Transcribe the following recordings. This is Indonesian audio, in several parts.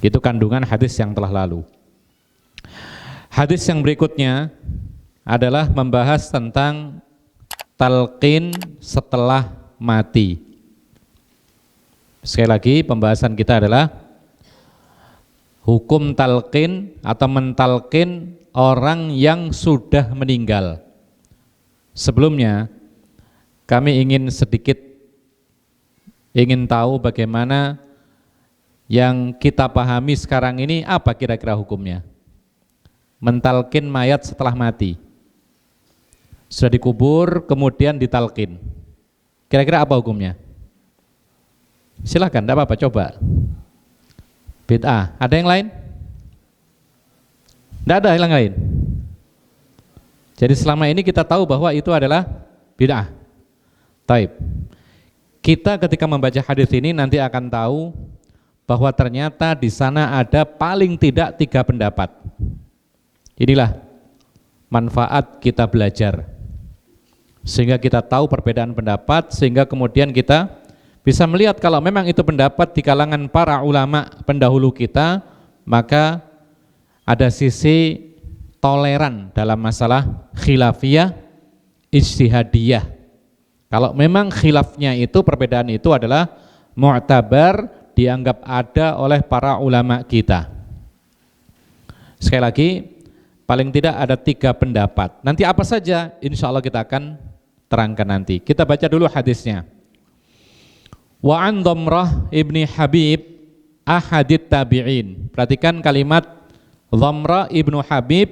Itu kandungan hadis yang telah lalu. Hadis yang berikutnya adalah membahas tentang talqin setelah mati. Sekali lagi pembahasan kita adalah hukum talqin atau mentalqin orang yang sudah meninggal. Sebelumnya kami ingin tahu bagaimana yang kita pahami sekarang ini, apa kira-kira hukumnya mentalqin mayat setelah mati. Sudah dikubur kemudian ditalqin, kira-kira apa hukumnya? Silakan, tidak apa-apa, coba. Bid'ah. Ada yang lain? Tidak ada yang lain. Jadi selama ini kita tahu bahwa itu adalah bid'ah. Taib. Kita ketika membaca hadis ini nanti akan tahu bahwa ternyata di sana ada paling tidak 3 pendapat. Inilah manfaat kita belajar. Sehingga kita tahu perbedaan pendapat, sehingga kemudian kita bisa melihat kalau memang itu pendapat di kalangan para ulama pendahulu kita, maka ada sisi toleran dalam masalah khilafiyah, ijtihadiyah. Kalau memang khilafnya itu, perbedaan itu adalah mu'tabar, dianggap ada oleh para ulama kita. Sekali lagi, paling tidak ada 3 pendapat. Nanti apa saja, insya Allah kita akan terangkan nanti. Kita baca dulu hadisnya. Wa an Dhamrah ibni Habib ahadit tabi'in. Perhatikan kalimat Dhamrah ibnu Habib,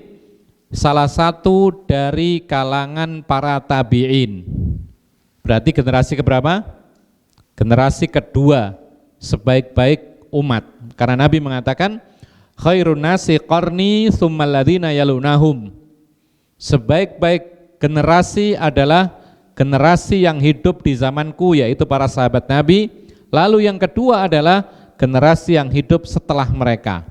salah satu dari kalangan para tabi'in. Berarti generasi keberapa? Generasi kedua sebaik-baik umat. Karena Nabi mengatakan khairun nasi qarni tsummal ladzina yalunahum. Sebaik-baik generasi adalah generasi yang hidup di zamanku, yaitu para sahabat Nabi. Lalu yang kedua adalah generasi yang hidup setelah mereka.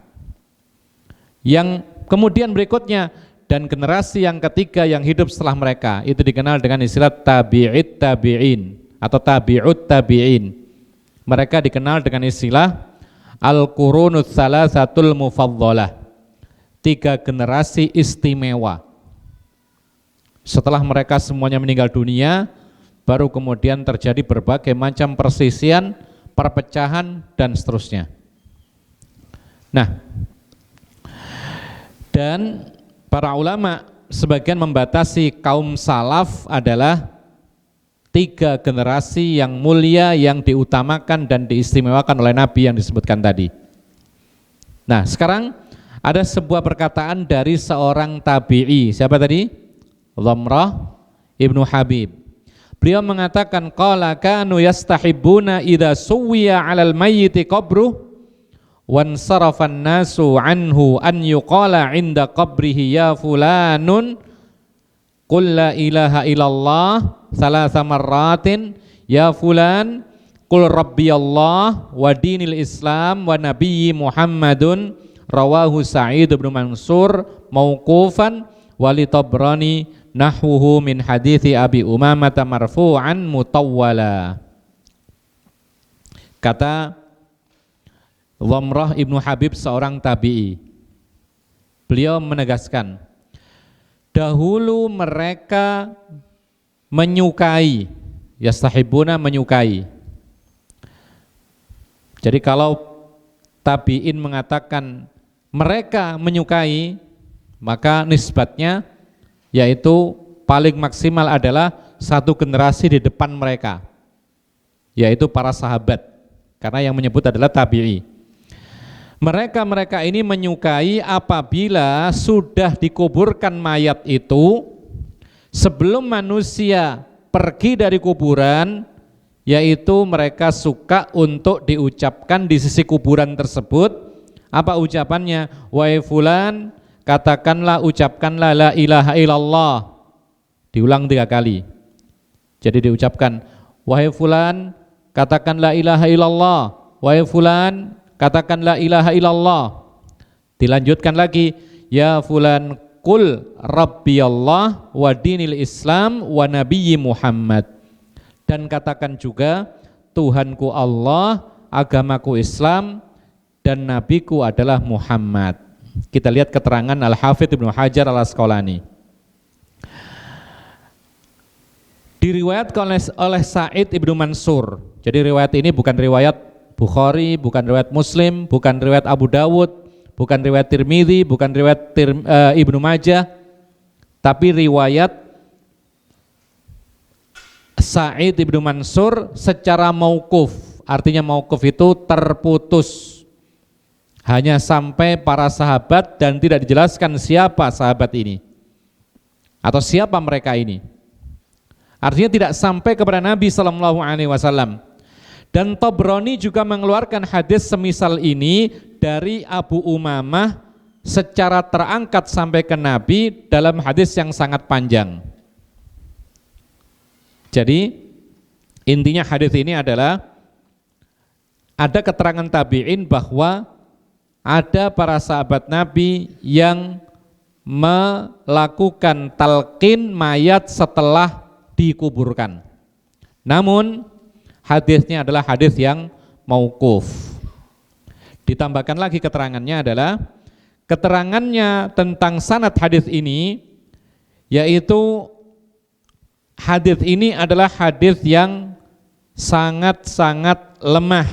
Yang kemudian berikutnya, dan generasi yang ketiga yang hidup setelah mereka, itu dikenal dengan istilah tabi'it tabi'in atau tabi'ut tabi'in. Mereka dikenal dengan istilah al-qurunus salasatul mufaddalah, 3 generasi istimewa. Setelah mereka semuanya meninggal dunia, baru kemudian terjadi berbagai macam persisian, perpecahan, dan seterusnya. Nah, dan para ulama sebagian membatasi kaum salaf adalah 3 generasi yang mulia, yang diutamakan dan diistimewakan oleh Nabi yang disebutkan tadi. Nah, sekarang ada sebuah perkataan dari seorang tabi'i. Siapa tadi? Dhamrah ibnu Habib. Beliau mengatakan qala kanu yastahibbuna idza suwiya 'alal mayyiti qabruh wan sarafan nasu anhu an yuqala 'inda qabrihi ya fulanun qul la ilaha illallah thalatha marratin ya fulan qul rabbiyallah wa dinil islam wa nabiyyi muhammadun rawahu Sa'id bin Mansur mauqufan wali Tabrani nahwuhu min hadithi Abi Umamah marfu'an mutawwala. Kata Dhamrah ibnu Habib, seorang tabi'i, beliau menegaskan, dahulu mereka menyukai, yastahibuna menyukai. Jadi kalau tabi'in mengatakan mereka menyukai, maka nisbatnya yaitu paling maksimal adalah 1 generasi di depan mereka, yaitu para sahabat, karena yang menyebut adalah tabi'i. Mereka ini menyukai apabila sudah dikuburkan mayat itu, sebelum manusia pergi dari kuburan, yaitu mereka suka untuk diucapkan di sisi kuburan tersebut. Apa ucapannya? Wahai fulan, katakanlah, ucapkanlah la ilaha illallah. Diulang 3 kali. Jadi diucapkan, wahai fulan, katakan la ilaha illallah. Wahai fulan, katakan la ilaha illallah. Dilanjutkan lagi, ya fulan qul rabbiyallah wa dinil islam wa nabiyyi Muhammad. Dan katakan juga, Tuhanku Allah, agamaku Islam, dan nabiku adalah Muhammad. Kita lihat keterangan Al-Hafidz Ibnu Hajar Al-Asqalani. Diriwayatkan oleh Sa'id Ibnu Mansur. Jadi riwayat ini bukan riwayat Bukhari, bukan riwayat Muslim, bukan riwayat Abu Dawud, bukan riwayat Tirmidzi, bukan riwayat Ibnu Majah, tapi riwayat Sa'id Ibnu Mansur secara mauquf. Artinya mauquf itu terputus, hanya sampai para sahabat dan tidak dijelaskan siapa sahabat ini atau siapa mereka ini. Artinya tidak sampai kepada Nabi SAW. Dan Tabrani juga mengeluarkan hadis semisal ini dari Abu Umamah secara terangkat sampai ke Nabi dalam hadis yang sangat panjang. Jadi intinya hadis ini adalah ada keterangan tabi'in bahwa ada para sahabat Nabi yang melakukan talqin mayat setelah dikuburkan. Namun hadisnya adalah hadis yang mauquf. Ditambahkan lagi keterangannya adalah keterangannya tentang sanad hadis ini, yaitu hadis ini adalah hadis yang sangat-sangat lemah.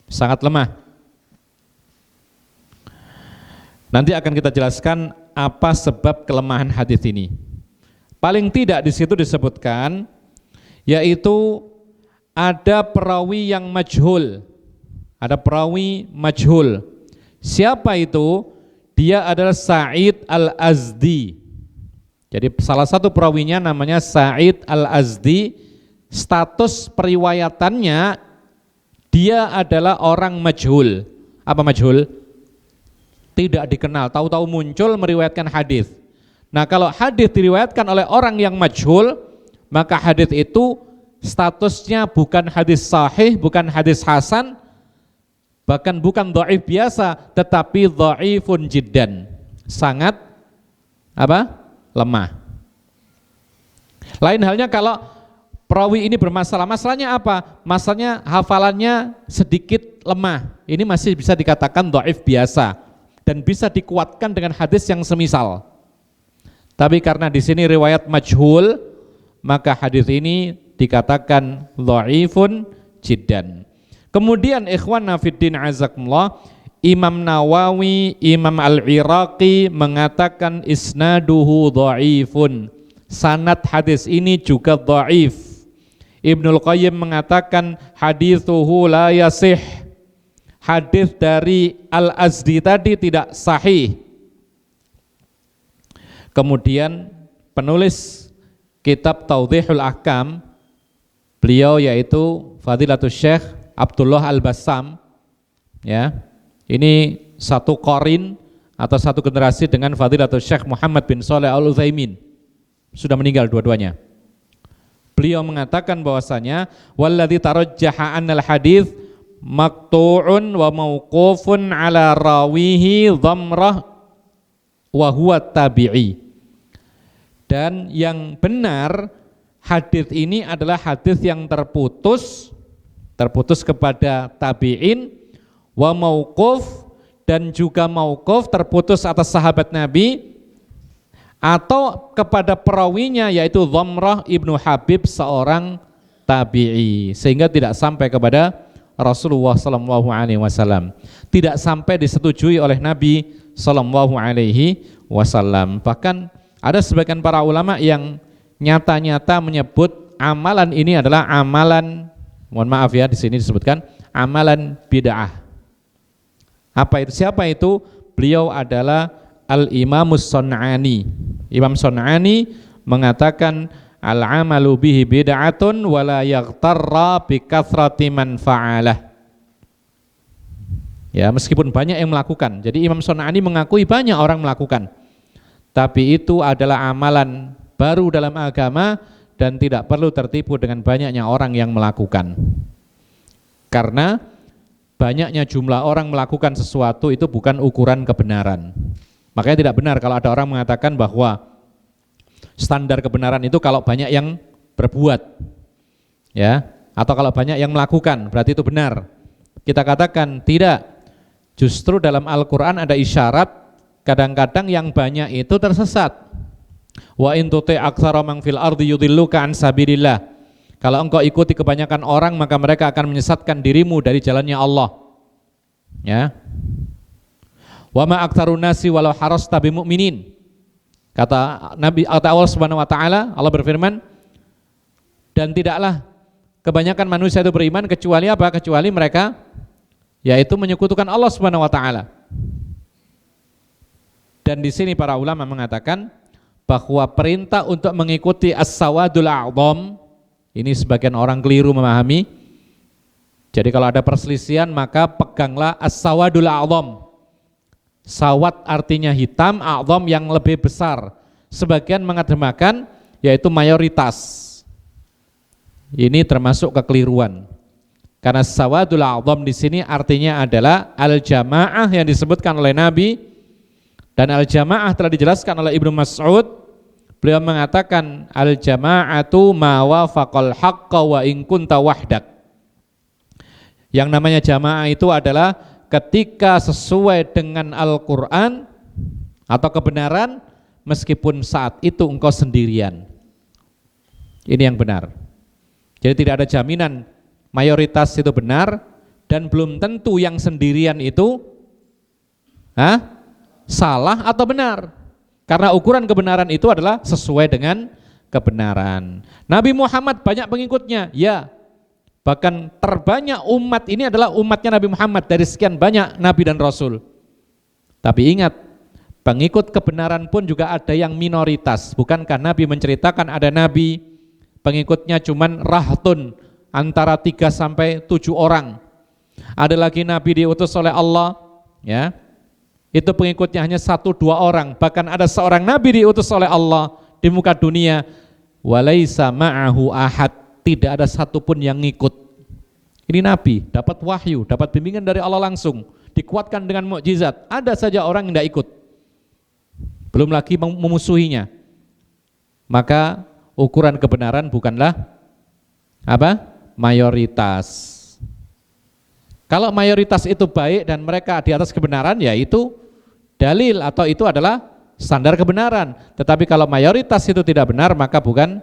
Sangat lemah. Nanti akan kita jelaskan apa sebab kelemahan hadis ini. Paling tidak di situ disebutkan yaitu ada perawi yang majhul. Ada perawi majhul. Siapa itu? Dia adalah Sa'id Al-Azdi. Jadi salah satu perawinya namanya Sa'id Al-Azdi. Status periwayatannya dia adalah orang majhul. Apa majhul? Tidak dikenal, tahu-tahu muncul meriwayatkan hadis. Nah, kalau hadis diriwayatkan oleh orang yang majhul, maka hadis itu statusnya bukan hadis sahih, bukan hadis hasan, bahkan bukan dhaif biasa, tetapi dhaifun jiddan. Sangat lemah. Lain halnya kalau perawi ini bermasalah. Masalahnya apa? Masalahnya hafalannya sedikit lemah. Ini masih bisa dikatakan dhaif biasa dan bisa dikuatkan dengan hadis yang semisal. Tapi karena di sini riwayat majhul, maka hadis ini dikatakan dhaifun jiddan. Kemudian ikhwan fiddin azakumullah, Imam Nawawi, Imam Al-Iraqi mengatakan isnaduhu dhaifun. Sanad hadis ini juga dhaif. Ibnul Qayyim mengatakan hadithuhu la yasih. Hadis dari Al-Azdi tadi tidak sahih. Kemudian penulis kitab Tawdihul Ahkam, beliau yaitu Fadilatul Syekh Abdullah Al-Bassam, ya, ini satu qarin atau satu generasi dengan Fadilatul Syekh Muhammad bin Shalih Al-Utsaimin, sudah meninggal dua-duanya. Beliau mengatakan bahwasanya walladzi tarajjaha annal hadits maqtu'un wa mauqufun ala rawihi dhamrah wa huwa tabi'i. Dan yang benar hadis ini adalah hadis yang terputus kepada tabi'in, wa mauquf, dan juga mauquf terputus atas sahabat Nabi atau kepada perawinya yaitu Dhamrah ibnu Habib, seorang tabi'i, sehingga tidak sampai kepada Rasulullah SAW, tidak sampai disetujui oleh Nabi SAW. Bahkan ada sebagian para ulama yang nyata-nyata menyebut amalan ini adalah amalan, mohon maaf ya, di sini disebutkan amalan bid'ah. Apa itu? Siapa itu? Beliau adalah Al-Imamus Sun'ani. Imam Sun'ani mengatakan al-amalu bihi bid'atun wa la yaghtarra bi kathrati man fa'alah. Ya, meskipun banyak yang melakukan. Jadi Imam Sun'ani mengakui banyak orang melakukan, tapi itu adalah amalan baru dalam agama dan tidak perlu tertipu dengan banyaknya orang yang melakukan. Karena banyaknya jumlah orang melakukan sesuatu itu bukan ukuran kebenaran. Makanya tidak benar kalau ada orang mengatakan bahwa standar kebenaran itu kalau banyak yang berbuat, ya, atau kalau banyak yang melakukan berarti itu benar. Kita katakan tidak. Justru dalam Al-Quran ada isyarat kadang-kadang yang banyak itu tersesat. Wa in tuti' aktsara man fil ardi yudilluka an sabilillah. Kalau engkau ikuti kebanyakan orang maka mereka akan menyesatkan dirimu dari jalannya Allah. Ya. Wa ma aktsarun nasi walau harasta bimu'minin. Kata Allah Subhanahu wa taala, Allah berfirman, dan tidaklah kebanyakan manusia itu beriman kecuali apa? Kecuali mereka yaitu menyekutukan Allah Subhanahu wa taala. Dan di sini para ulama mengatakan bahwa perintah untuk mengikuti as-sawadul a'dham, ini sebagian orang keliru memahami. Jadi kalau ada perselisihan maka peganglah as-sawadul a'dham. Sawad artinya hitam, a'dham yang lebih besar. Sebagian mengademaskan yaitu mayoritas. Ini termasuk kekeliruan. Karena sawadul a'dham di sini artinya adalah al-jamaah yang disebutkan oleh Nabi, dan al-jamaah telah dijelaskan oleh Ibnu Mas'ud. Beliau mengatakan al-jama'atu ma wafaqal haqqa wa in kunta wahdak. Yang namanya jamaah itu adalah ketika sesuai dengan Al-Quran atau kebenaran meskipun saat itu engkau sendirian. Ini yang benar. Jadi tidak ada jaminan mayoritas itu benar dan belum tentu yang sendirian itu salah atau benar. Karena ukuran kebenaran itu adalah sesuai dengan kebenaran. Nabi Muhammad banyak pengikutnya, ya. Bahkan terbanyak umat ini adalah umatnya Nabi Muhammad dari sekian banyak Nabi dan Rasul. Tapi ingat, pengikut kebenaran pun juga ada yang minoritas. Bukankah Nabi menceritakan ada Nabi pengikutnya cuman rahtun, antara 3 sampai 7 orang. Ada lagi Nabi diutus oleh Allah, ya, itu pengikutnya hanya 1-2 orang. Bahkan ada seorang Nabi diutus oleh Allah di muka dunia, walaisa ma'ahu ahad, tidak ada satupun yang ngikut. Ini Nabi, dapat wahyu, dapat bimbingan dari Allah langsung, dikuatkan dengan mukjizat. Ada saja orang yang tidak ikut, belum lagi memusuhinya. Maka ukuran kebenaran bukanlah mayoritas. Kalau mayoritas itu baik dan mereka di atas kebenaran, ya itu dalil atau itu adalah standar kebenaran. Tetapi kalau mayoritas itu tidak benar, maka bukan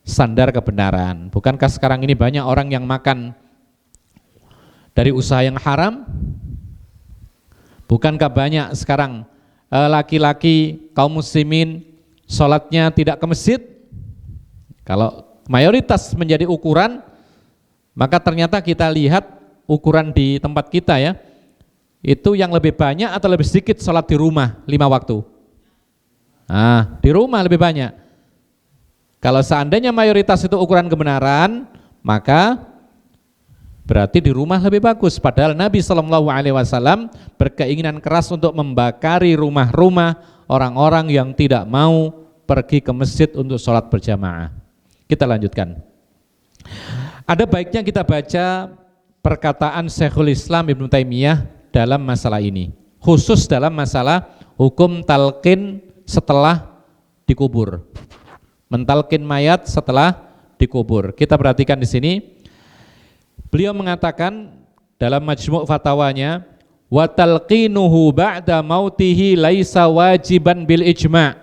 standar kebenaran. Bukankah sekarang ini banyak orang yang makan dari usaha yang haram? Bukankah banyak sekarang laki-laki kaum muslimin sholatnya tidak ke masjid? Kalau mayoritas menjadi ukuran, maka ternyata kita lihat ukuran di tempat kita, ya, itu yang lebih banyak atau lebih sedikit sholat di rumah 5 waktu? Di rumah lebih banyak. Kalau seandainya mayoritas itu ukuran kebenaran, maka berarti di rumah lebih bagus. Padahal Nabi SAW berkeinginan keras untuk membakari rumah-rumah orang-orang yang tidak mau pergi ke masjid untuk sholat berjamaah. Kita lanjutkan. Ada baiknya kita baca perkataan Syekhul Islam Ibnu Taimiyah dalam masalah ini, khusus dalam masalah hukum talqin setelah dikubur. Mentalkin mayat setelah dikubur. Kita perhatikan di sini. Beliau mengatakan dalam majmu' fatwanya, wa talqinuhu ba'da mautihi laisa wajiban bil ijma'.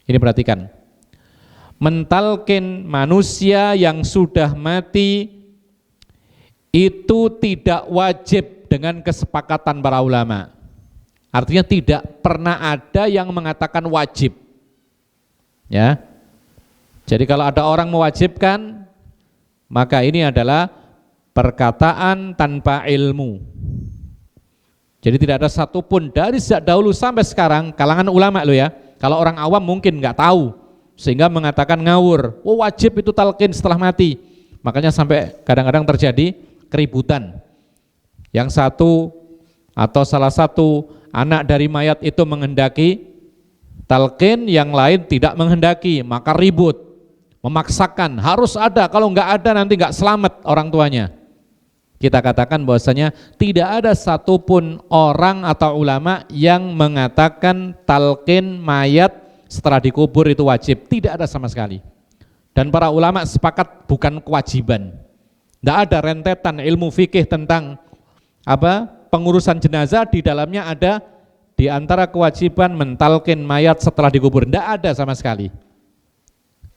Ini perhatikan. Mentalkin manusia yang sudah mati itu tidak wajib dengan kesepakatan para ulama. Artinya tidak pernah ada yang mengatakan wajib. Ya. Jadi kalau ada orang mewajibkan, maka ini adalah perkataan tanpa ilmu. Jadi tidak ada satupun dari sejak dahulu sampai sekarang kalangan ulama lo, ya. Kalau orang awam mungkin nggak tahu sehingga mengatakan ngawur. Oh, wajib itu talqin setelah mati. Makanya sampai kadang-kadang terjadi keributan. Yang satu atau salah satu anak dari mayat itu menghendaki talqin, yang lain tidak menghendaki, maka ribut, memaksakan harus ada, kalau nggak ada nanti nggak selamat orang tuanya. Kita katakan bahwasanya tidak ada satupun orang atau ulama yang mengatakan talqin mayat setelah dikubur itu wajib, tidak ada sama sekali. Dan para ulama sepakat bukan kewajiban. Tidak ada rentetan ilmu fikih tentang pengurusan jenazah di dalamnya ada di antara kewajiban mentalkin mayat setelah dikubur. Tidak ada sama sekali.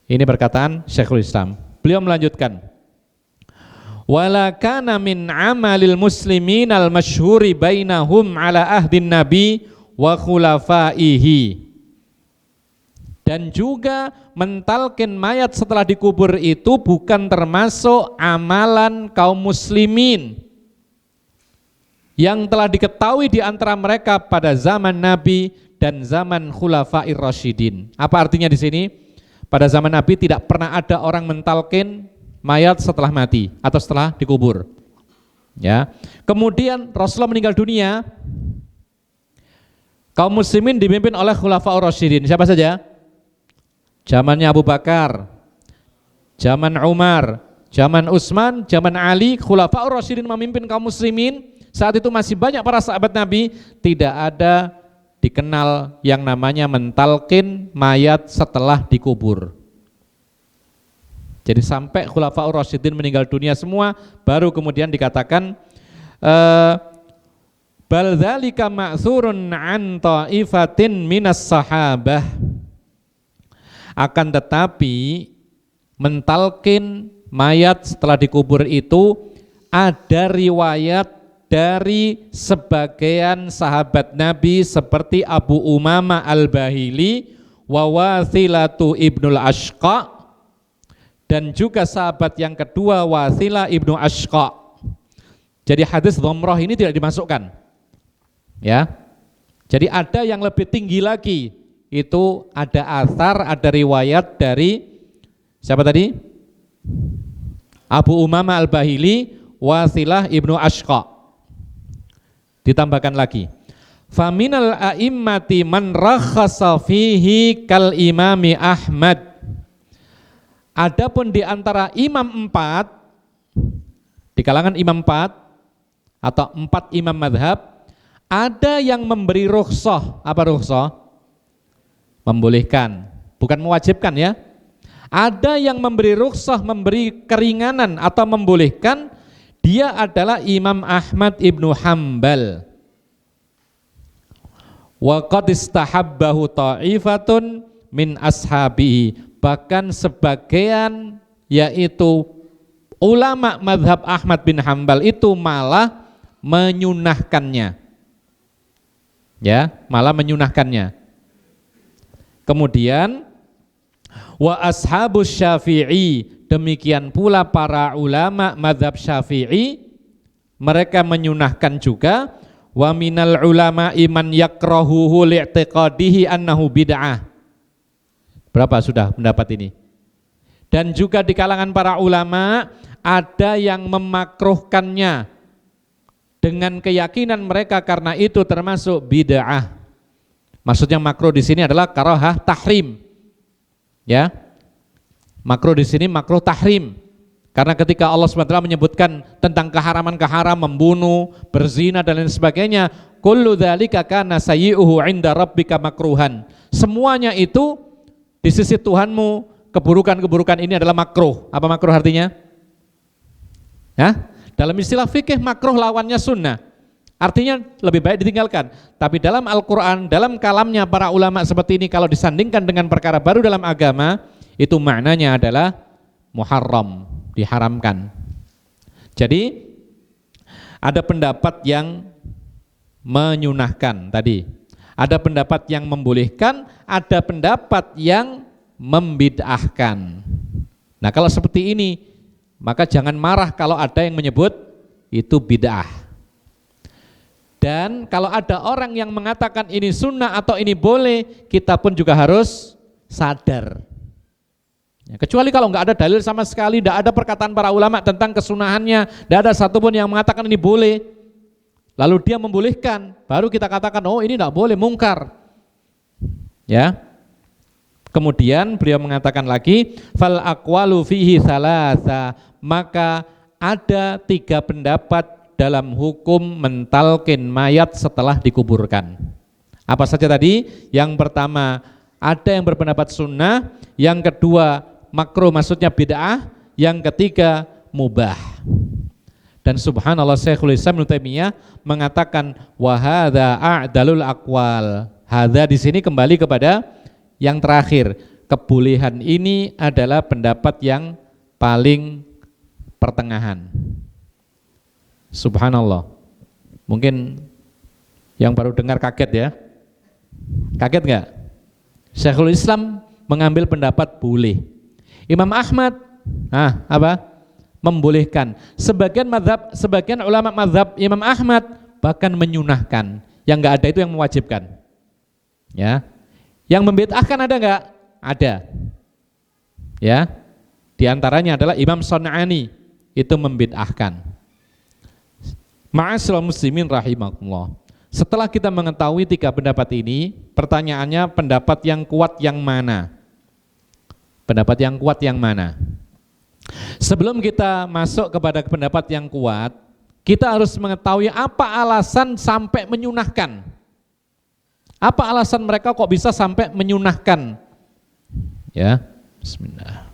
Ini perkataan Syekhul Islam. Beliau melanjutkan, wala kana min amalil muslimin al masyhuri bainahum ala ahdin nabi wa khulafaihi. Dan juga mentalkin mayat setelah dikubur itu bukan termasuk amalan kaum muslimin yang telah diketahui di antara mereka pada zaman Nabi dan zaman Khulafair Rasyidin. Apa artinya di sini? Pada zaman Nabi tidak pernah ada orang mentalkin mayat setelah mati atau setelah dikubur. Ya. Kemudian Rasulullah meninggal dunia, kaum muslimin dipimpin oleh Khulafaur Rasyidin. Siapa saja? Zamannya Abu Bakar, zaman Umar, zaman Utsman, zaman Ali, Khulafaur Rasyidin memimpin kaum muslimin. Saat itu masih banyak para sahabat Nabi, tidak ada dikenal yang namanya mentalkin mayat setelah dikubur. Jadi sampai Khulafaur Rasyidin meninggal dunia semua, baru kemudian dikatakan bal dzalika ma'thurun an ta'ifatin minas sahabah. Akan tetapi mentalkin mayat setelah dikubur itu ada riwayat dari sebagian sahabat Nabi seperti Abu Umamah Al-Bahili wa Wathilatu Ibnul Ashqa, dan juga sahabat yang kedua Wathilah Ibnu Ashqa. Jadi hadis dhamrah ini tidak dimasukkan. Ya. Jadi ada yang lebih tinggi lagi. Itu ada athar, ada riwayat dari siapa tadi? Abu Umamah Al-Bahili, Wathilah Ibnu Ashqa. Ditambahkan lagi, faminal a'immati man rakhasa fihi kal imami Ahmad. Adapun di antara imam 4, di kalangan imam 4 atau 4 imam madhab, ada yang memberi rukhsah. Apa rukhsah? Membolehkan, bukan mewajibkan ya. Ada yang memberi rukhsah, memberi keringanan atau membolehkan. Dia adalah Imam Ahmad ibnu Hambal. Wa qad istahabbahu ta'ifatun min ashabihi. Bahkan sebagian yaitu ulama mazhab Ahmad bin Hambal itu malah menyunahkannya. Ya, malah menyunahkannya. Kemudian wa ashabus Syafi'i, demikian pula para ulama mazhab Syafi'i, mereka menyunahkan juga. Wa minal ulama iman yakrahuhu li'tiqadihi annahu bid'ah. Berapa sudah pendapat ini? Dan juga di kalangan para ulama ada yang memakruhkannya dengan keyakinan mereka karena itu termasuk bid'ah. Maksudnya makruh di sini adalah karahah tahrim. Ya. Makruh di sini makruh tahrim. Karena ketika Allah SWT menyebutkan tentang keharaman-keharaman, membunuh, berzina dan lain sebagainya, kullu dzalika kana sayyi'uhu 'inda rabbika makruhan. Semuanya itu di sisi Tuhanmu, keburukan-keburukan ini adalah makruh. Apa makruh artinya? Ya? Dalam istilah fikih makruh lawannya sunnah. Artinya lebih baik ditinggalkan. Tapi dalam Al-Quran, dalam kalamnya para ulama seperti ini, kalau disandingkan dengan perkara baru dalam agama, itu maknanya adalah muharram, diharamkan. Jadi ada pendapat yang menyunahkan tadi, ada pendapat yang membolehkan, ada pendapat yang membid'ahkan. Nah kalau seperti ini, maka jangan marah kalau ada yang menyebut itu bid'ah. Dan kalau ada orang yang mengatakan ini sunnah atau ini boleh, kita pun juga harus sadar. Ya, kecuali kalau nggak ada dalil sama sekali, tidak ada perkataan para ulama tentang kesunahannya, tidak ada satupun yang mengatakan ini boleh, lalu dia membolehkan, baru kita katakan oh ini tidak boleh, mungkar. Ya. Kemudian beliau mengatakan lagi, fal aqwalu fihi thalatha, maka ada 3 pendapat dalam hukum mentalkin mayat setelah dikuburkan. Apa saja tadi? Yang pertama, ada yang berpendapat sunnah, yang kedua makruh maksudnya bid'ah, yang ketiga mubah. Dan subhanallah Syekhul Islam Ibnu Taimiyah mengatakan wa hadza a'dalul aqwal. Hadza di sini kembali kepada yang terakhir. Kebolehan ini adalah pendapat yang paling pertengahan. Subhanallah. Mungkin yang baru dengar kaget ya. Kaget enggak? Syekhul Islam mengambil pendapat boleh. Imam Ahmad membolehkan. Sebagian ulama mazhab Imam Ahmad bahkan menyunahkan. Yang enggak ada itu yang mewajibkan. Ya. Yang membid'ahkan ada enggak? Ada. Ya. Di antaranya adalah Imam Shon'ani, itu membid'ahkan. Ma'asyiral muslimin rahimakumullah. Setelah kita mengetahui 3 pendapat ini, pertanyaannya pendapat yang kuat yang mana? Pendapat yang kuat yang mana? Sebelum kita masuk kepada pendapat yang kuat, kita harus mengetahui apa alasan sampai menyunahkan. Apa alasan mereka kok bisa sampai menyunahkan? Ya, bismillah.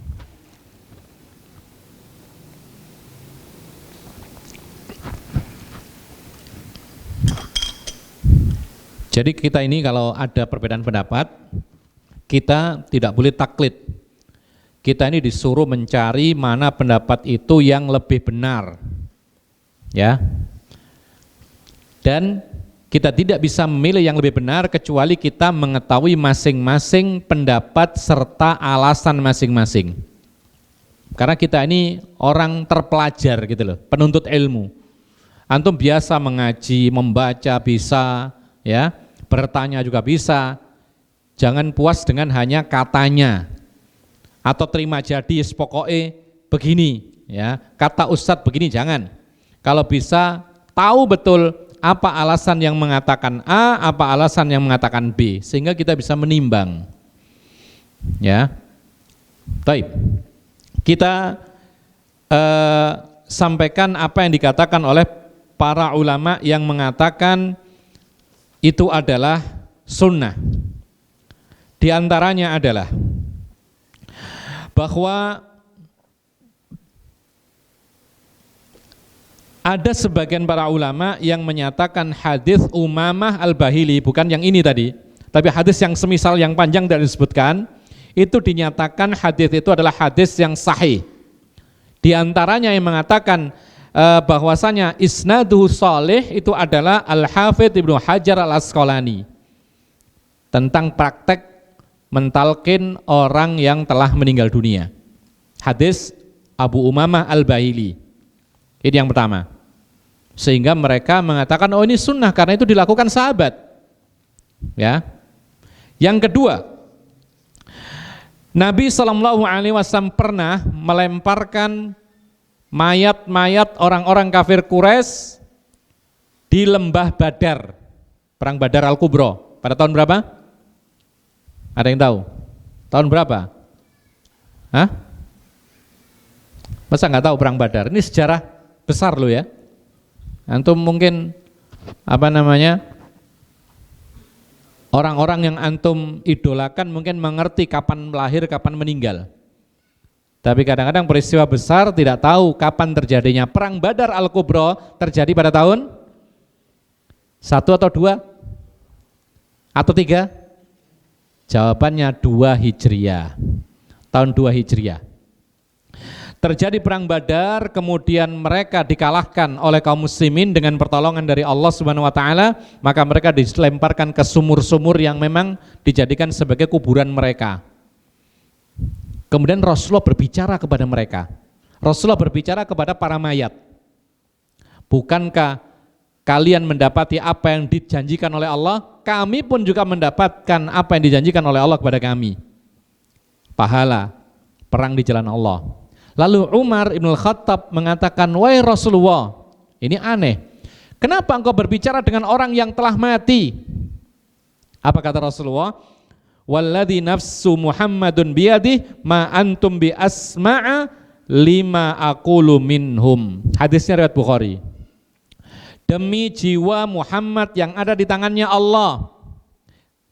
Jadi kita ini kalau ada perbedaan pendapat, kita tidak boleh taklid. Kita ini disuruh mencari mana pendapat itu yang lebih benar. Ya. Dan kita tidak bisa memilih yang lebih benar kecuali kita mengetahui masing-masing pendapat serta alasan masing-masing. Karena kita ini orang terpelajar gitu loh, penuntut ilmu. Antum biasa mengaji, membaca bisa, ya, bertanya juga bisa. Jangan puas dengan hanya katanya atau terima jadi pokoknya begini, ya, kata ustadz begini, jangan. Kalau bisa tahu betul apa alasan yang mengatakan A, apa alasan yang mengatakan B, sehingga kita bisa menimbang. Ya, baik. Kita sampaikan apa yang dikatakan oleh para ulama yang mengatakan itu adalah sunnah. Di antaranya adalah bahwa ada sebagian para ulama yang menyatakan hadis Umamah Al-Bahili, bukan yang ini tadi, tapi hadis yang semisal yang panjang dari disebutkan, itu dinyatakan hadis itu adalah hadis yang sahih. Di antaranya yang mengatakan bahwasanya isnaduhu shalih itu adalah Al-Hafidz Ibnu Hajar Al-Asqalani tentang praktek mentalkin orang yang telah meninggal dunia. Hadis Abu Umamah Al-Bahili. Ini yang pertama. Sehingga mereka mengatakan oh ini sunnah karena itu dilakukan sahabat. Ya. Yang kedua, Nabi SAW pernah melemparkan mayat-mayat orang-orang kafir Quraisy di lembah Badar, perang Badar Al-Kubra. Pada tahun berapa? Ada yang tahu? Tahun berapa? Hah? Masa nggak tahu perang Badar? Ini sejarah besar loh ya. Antum mungkin orang-orang yang antum idolakan mungkin mengerti kapan lahir, kapan meninggal. Tapi kadang-kadang peristiwa besar tidak tahu kapan terjadinya. Perang Badar Al-Kubra terjadi pada tahun 1 atau 2 atau 3? Jawabannya 2 Hijriah. Tahun 2 Hijriah. Terjadi perang Badar, kemudian mereka dikalahkan oleh kaum muslimin dengan pertolongan dari Allah Subhanahu wa taala, maka mereka dilemparkan ke sumur-sumur yang memang dijadikan sebagai kuburan mereka. Kemudian Rasulullah berbicara kepada mereka. Rasulullah berbicara kepada para mayat. Bukankah kalian mendapati apa yang dijanjikan oleh Allah? Kami pun juga mendapatkan apa yang dijanjikan oleh Allah kepada kami. Pahala perang di jalan Allah. Lalu Umar Ibn Khattab mengatakan, wahai Rasulullah, ini aneh. Kenapa engkau berbicara dengan orang yang telah mati? Apa kata Rasulullah? Walladzi nafsu Muhammadun biyadih ma antum bi asma'a lima aqulu minhum. Hadisnya riwayat Bukhari. Demi jiwa Muhammad yang ada di tangannya Allah,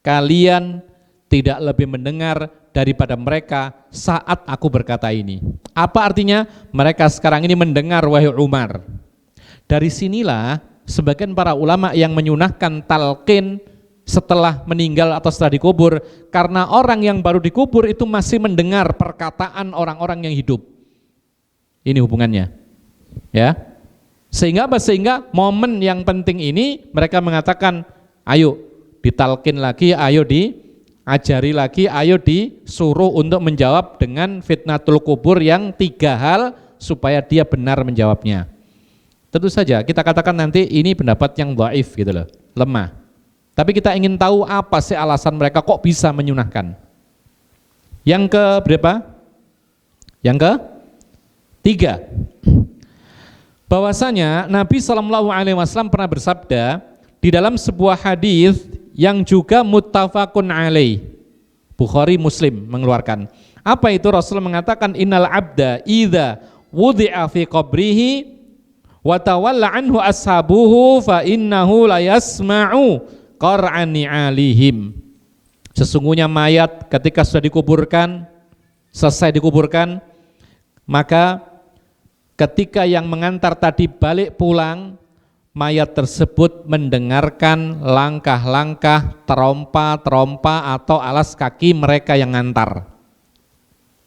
kalian tidak lebih mendengar daripada mereka saat aku berkata ini. Apa artinya? Mereka sekarang ini mendengar wahai Umar. dari sinilah sebagian para ulama yang menyunahkan talqin setelah meninggal atau setelah dikubur, karena orang yang baru dikubur itu masih mendengar perkataan orang-orang yang hidup. Ini hubungannya, ya. Sehingga apa? Sehingga momen yang penting ini mereka mengatakan, ayo ditalqin lagi, ayo diajari lagi, ayo disuruh untuk menjawab dengan fitnatul kubur yang 3 hal supaya dia benar menjawabnya. Tentu saja kita katakan nanti ini pendapat yang dhaif gitu loh, lemah. Tapi kita ingin tahu apa sih alasan mereka kok bisa menyunahkan. Yang ke berapa? Yang ke 3. Bahwasanya Nabi SAW pernah bersabda di dalam sebuah hadis yang juga muttafaqun alaih. Bukhari Muslim mengeluarkan. Apa itu? Rasul mengatakan innal abda idza wudi'a fi qabrihi wa tawalla anhu ashabuhu fa innahu la yasma'u qar'ani alihim. Sesungguhnya mayat ketika sudah dikuburkan, selesai dikuburkan, maka ketika yang mengantar tadi balik pulang, mayat tersebut mendengarkan langkah-langkah terompa-terompa atau alas kaki mereka yang ngantar.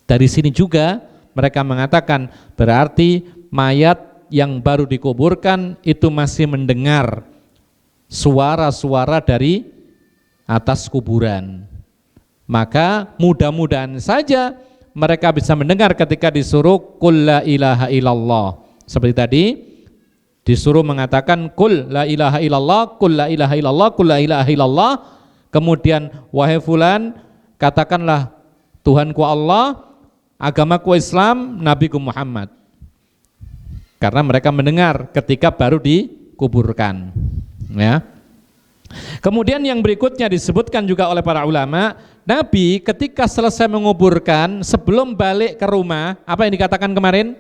Dari sini juga mereka mengatakan berarti mayat yang baru dikuburkan itu masih mendengar suara-suara dari atas kuburan. Maka mudah-mudahan saja mereka bisa mendengar ketika disuruh qul la ilaha illallah. Seperti tadi disuruh mengatakan qul la ilaha illallah, qul la ilaha illallah, qul la ilaha illallah. Kemudian wahai fulan, katakanlah Tuhanku Allah, agamaku Islam, nabiku Muhammad. Karena mereka mendengar ketika baru dikuburkan. Ya. Kemudian yang berikutnya disebutkan juga oleh para ulama, Nabi ketika selesai menguburkan sebelum balik ke rumah, apa yang dikatakan kemarin?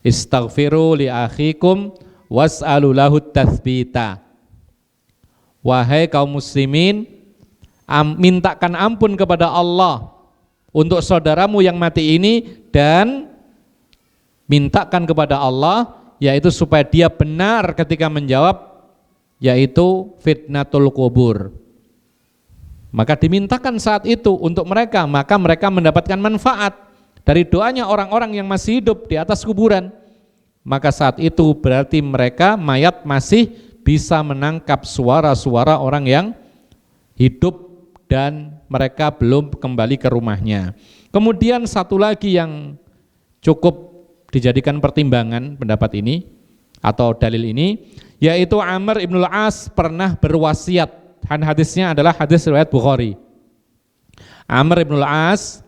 Istaghfiru li akhikum was'alu lahu tatsbita. Wahai kaum muslimin, mintakan ampun kepada Allah untuk saudaramu yang mati ini dan mintakan kepada Allah yaitu supaya dia benar ketika menjawab, yaitu fitnatul kubur. Maka dimintakan saat itu untuk mereka, maka mereka mendapatkan manfaat dari doanya orang-orang yang masih hidup di atas kuburan. Maka saat itu berarti mereka mayat masih bisa menangkap suara-suara orang yang hidup dan mereka belum kembali ke rumahnya. Kemudian satu lagi yang cukup dijadikan pertimbangan pendapat ini atau dalil ini, yaitu Amr ibn al-As pernah berwasiat. Hadisnya adalah hadis riwayat Bukhari. Amr ibn al-As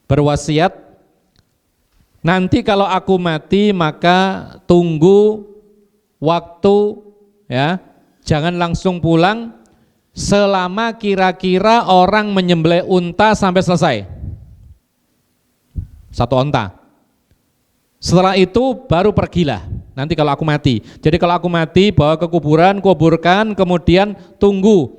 berwasiat, nanti kalau aku mati maka tunggu waktu, ya, jangan langsung pulang selama kira-kira orang menyembelih unta sampai selesai. 1 unta. Setelah itu baru pergilah, nanti kalau aku mati. Jadi kalau aku mati bawa ke kuburan, kuburkan, kemudian tunggu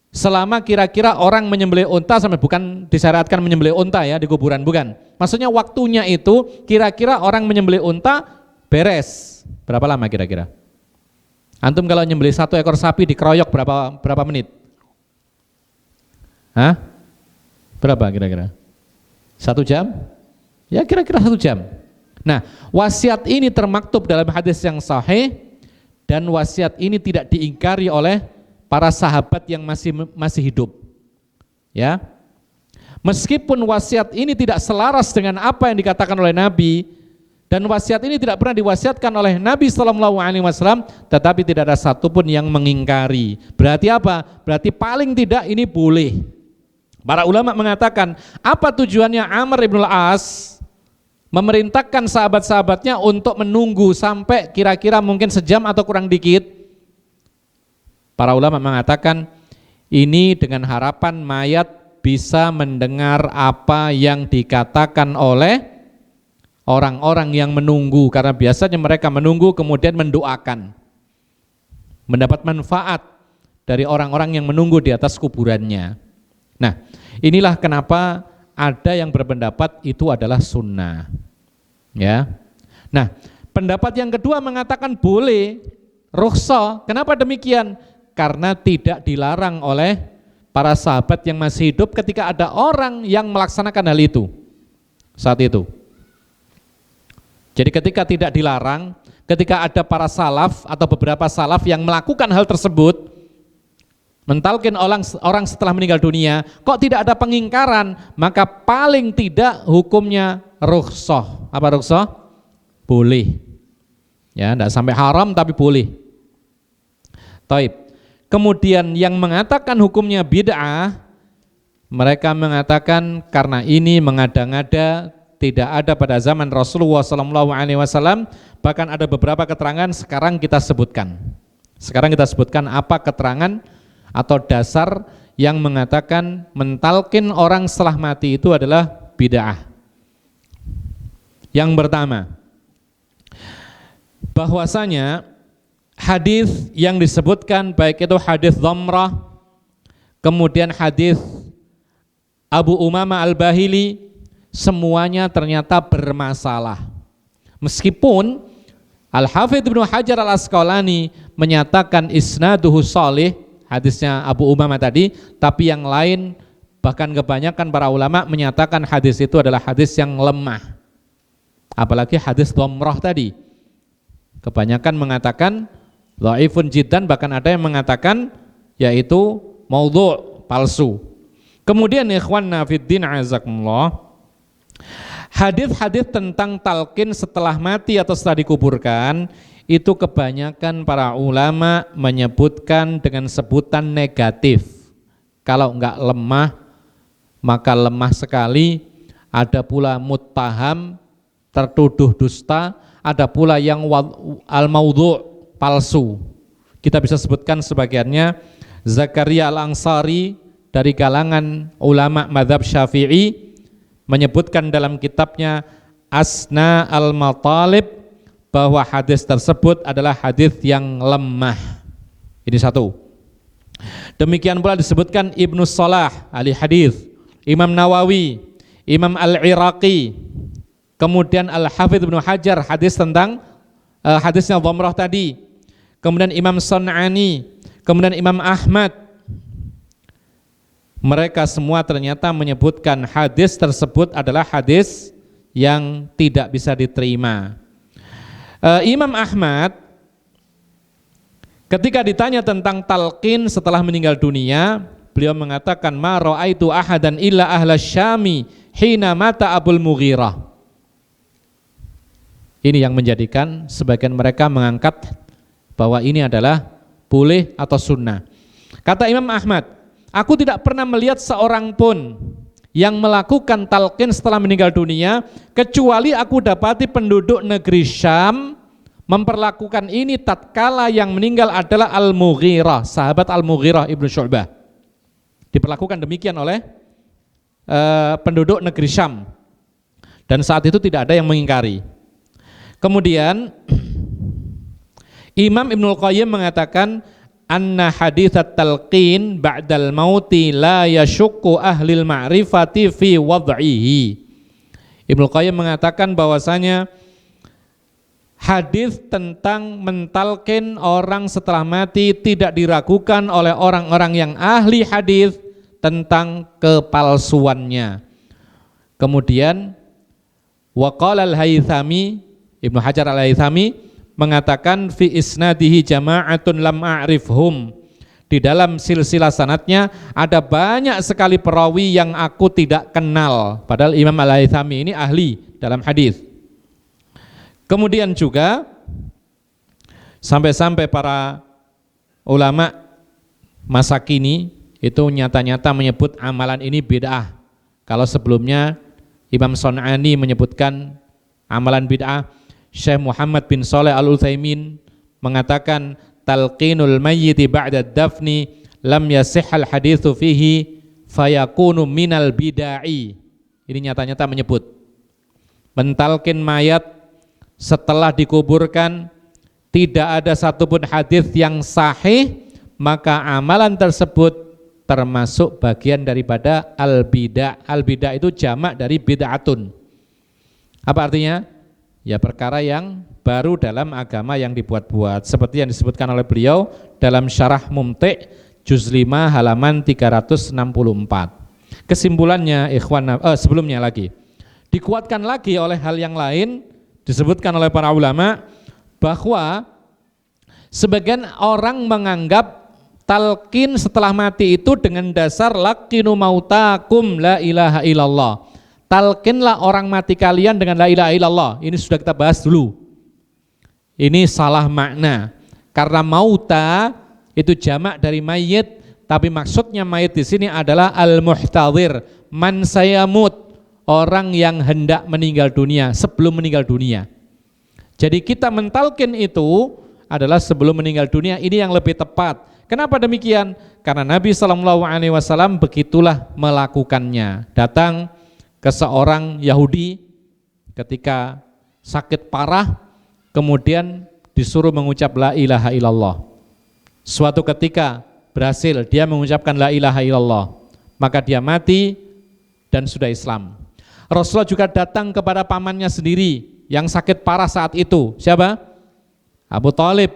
selama kira-kira orang menyembelih unta sampai, bukan disyariatkan menyembelih unta ya di kuburan, bukan. Maksudnya waktunya itu kira-kira orang menyembelih unta beres. Berapa lama kira-kira? Antum kalau nyembelih 1 ekor sapi dikeroyok berapa menit? Hah? Berapa kira-kira? 1 jam? Ya kira-kira 1 jam. Nah, wasiat ini termaktub dalam hadis yang sahih dan wasiat ini tidak diingkari oleh para sahabat yang masih hidup. Ya. Meskipun wasiat ini tidak selaras dengan apa yang dikatakan oleh Nabi dan wasiat ini tidak pernah diwasiatkan oleh Nabi SAW, tetapi tidak ada satupun yang mengingkari. Berarti apa? Berarti paling tidak ini boleh. Para ulama mengatakan, apa tujuannya Amr ibn al-As memerintahkan sahabat-sahabatnya untuk menunggu sampai kira-kira mungkin sejam atau kurang dikit? Para ulama mengatakan ini dengan harapan mayat bisa mendengar apa yang dikatakan oleh orang-orang yang menunggu, karena biasanya mereka menunggu kemudian mendoakan, mendapat manfaat dari orang-orang yang menunggu di atas kuburannya. Nah, inilah kenapa ada yang berpendapat itu adalah sunnah, ya. Nah, Pendapat yang kedua mengatakan boleh, rukhsah. Kenapa demikian? Karena tidak dilarang oleh para sahabat yang masih hidup ketika ada orang yang melaksanakan hal itu saat itu. Jadi ketika tidak dilarang, ketika ada para salaf atau beberapa salaf yang melakukan hal tersebut, mentalkin orang setelah meninggal dunia, kok tidak ada pengingkaran, maka paling tidak hukumnya rukhsah. Apa rukhsah? Boleh. Ya, tidak sampai haram tapi boleh. Taib. Kemudian yang mengatakan hukumnya bid'ah, mereka mengatakan karena ini mengada-ngada, tidak ada pada zaman Rasulullah SAW. Bahkan ada beberapa keterangan sekarang kita sebutkan. Sekarang kita sebutkan apa keterangan atau dasar yang mengatakan mentalkin orang setelah mati itu adalah bid'ah. Yang pertama, bahwasanya hadis yang disebutkan baik itu hadis Dhamrah, kemudian hadis Abu Umamah Al-Bahili, semuanya ternyata bermasalah. Meskipun Al-Hafidz Ibnu Hajar Al-Asqalani menyatakan isnaduhu shalih, hadisnya Abu Umamah tadi, tapi yang lain bahkan kebanyakan para ulama menyatakan hadis itu adalah hadis yang lemah. Apalagi hadis Dhamrah tadi, kebanyakan mengatakan dhaifun jiddan, bahkan ada yang mengatakan yaitu maudhu', palsu. Kemudian ikhwanna fiddin azakumullah, hadis-hadis tentang talqin setelah mati atau setelah dikuburkan itu kebanyakan para ulama menyebutkan dengan sebutan negatif. Kalau enggak lemah, maka lemah sekali. Ada pula muttaham, tertuduh dusta. Ada pula yang al-maudhu', palsu. Kita bisa sebutkan sebagiannya. Zakaria Al-Ansari dari kalangan ulama mazhab Syafi'i menyebutkan dalam kitabnya Asna al-Matalib bahwa hadis tersebut adalah hadis yang lemah. Ini satu. Demikian pula disebutkan Ibnu Salah ahli hadis, Imam Nawawi, Imam Al-Iraqi, kemudian Al-Hafidz Ibnu Hajar hadis tentang hadisnya Dhamrah tadi, kemudian Imam Sun'ani, kemudian Imam Ahmad. Mereka semua ternyata menyebutkan hadis tersebut adalah hadis yang tidak bisa diterima. Imam Ahmad ketika ditanya tentang talqin setelah meninggal dunia, beliau mengatakan ma ra'aitu ahadan illa ahla syami hina mata Abul Mughirah. Ini yang menjadikan sebagian mereka mengangkat bahwa ini adalah boleh atau sunnah. Kata Imam Ahmad, aku tidak pernah melihat seorang pun yang melakukan talqin setelah meninggal dunia kecuali aku dapati penduduk negeri Syam memperlakukan ini tatkala yang meninggal adalah Al-Mughirah, sahabat Al-Mughirah Ibnu Syu'bah. Diperlakukan demikian oleh penduduk negeri Syam. Dan saat itu tidak ada yang mengingkari. Kemudian Imam Ibnul Qayyim mengatakan anna haditsat talqin ba'dal mauti la yashukku ahlil ma'rifati fi wad'ihi. Ibnul Qayyim mengatakan bahwasanya hadis tentang mentalkin orang setelah mati tidak diragukan oleh orang-orang yang ahli hadis tentang kepalsuannya. Kemudian waqala al-Haythami, Ibnu Hajar al-Haythami mengatakan fi isnadihi jama'atun lam a'rifhum. Di dalam silsilah sanadnya ada banyak sekali perawi yang aku tidak kenal. Padahal Imam Al-Haythami ini ahli dalam hadis. Kemudian juga sampai-sampai para ulama masa kini itu nyata-nyata menyebut amalan ini bid'ah. Kalau sebelumnya Imam Sun'ani menyebutkan amalan bid'ah, Syekh Muhammad bin Shalih Al-Utsaimin mengatakan talqinul mayyiti ba'da dafni lam yasihhal haditsu fihi fayakunu minal bid'ai. Ini nyata-nyata menyebut mentalkin mayat setelah dikuburkan tidak ada satupun hadis yang sahih, maka amalan tersebut termasuk bagian daripada al-bid'ah. Al-bid'ah itu jamak dari bid'atun. Apa artinya? Ya perkara yang baru dalam agama yang dibuat-buat, seperti yang disebutkan oleh beliau dalam Syarah Mumti' juz 5 halaman 364. Kesimpulannya ikhwan, sebelumnya lagi dikuatkan lagi oleh hal yang lain, disebutkan oleh para ulama bahwa sebagian orang menganggap talqin setelah mati itu dengan dasar laqinu mautakum la ilaha illallah. Talqinlah orang mati kalian dengan la ilaha illallah. Ini sudah kita bahas dulu. Ini salah makna. Karena mauta itu jamak dari mayit, tapi maksudnya mayit di sini adalah al-muhtadhir, man sayamut, orang yang hendak meninggal dunia, sebelum meninggal dunia. Jadi kita mentalkin itu adalah sebelum meninggal dunia, ini yang lebih tepat. Kenapa demikian? Karena Nabi SAW begitulah melakukannya. Datang ke seorang Yahudi ketika sakit parah, kemudian disuruh mengucap la ilaha illallah. Suatu ketika berhasil dia mengucapkan la ilaha illallah, maka dia mati dan sudah Islam. Rasulullah juga datang kepada pamannya sendiri yang sakit parah saat itu. Siapa? Abu Thalib.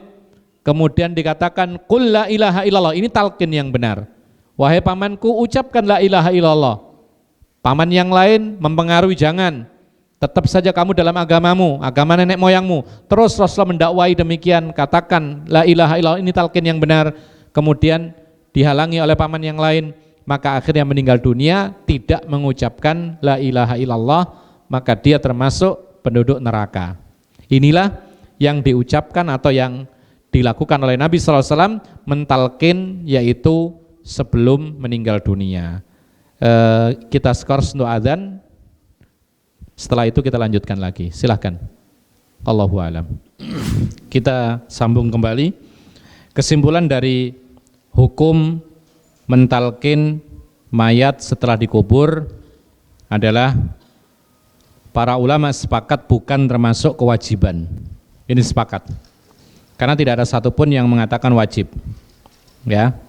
Kemudian dikatakan qul la ilaha illallah. Ini talqin yang benar. Wahai pamanku, ucapkan la ilaha illallah. Paman yang lain mempengaruhi, jangan. Tetap saja kamu dalam agamamu, agama nenek moyangmu. Terus Rasulullah mendakwai demikian, katakan la ilaha illallah, ini talqin yang benar. Kemudian dihalangi oleh paman yang lain, maka akhirnya meninggal dunia tidak mengucapkan la ilaha illallah, maka dia termasuk penduduk neraka. Inilah yang diucapkan atau yang dilakukan oleh Nabi SAW mentalkin, yaitu sebelum meninggal dunia. Kita skors untuk adzan, setelah itu kita lanjutkan lagi. Silahkan. Allahu a'lam. Kita sambung kembali. Kesimpulan dari hukum mentalkin mayat setelah dikubur adalah para ulama sepakat bukan termasuk kewajiban. Ini sepakat. Karena tidak ada satupun yang mengatakan wajib. Ya.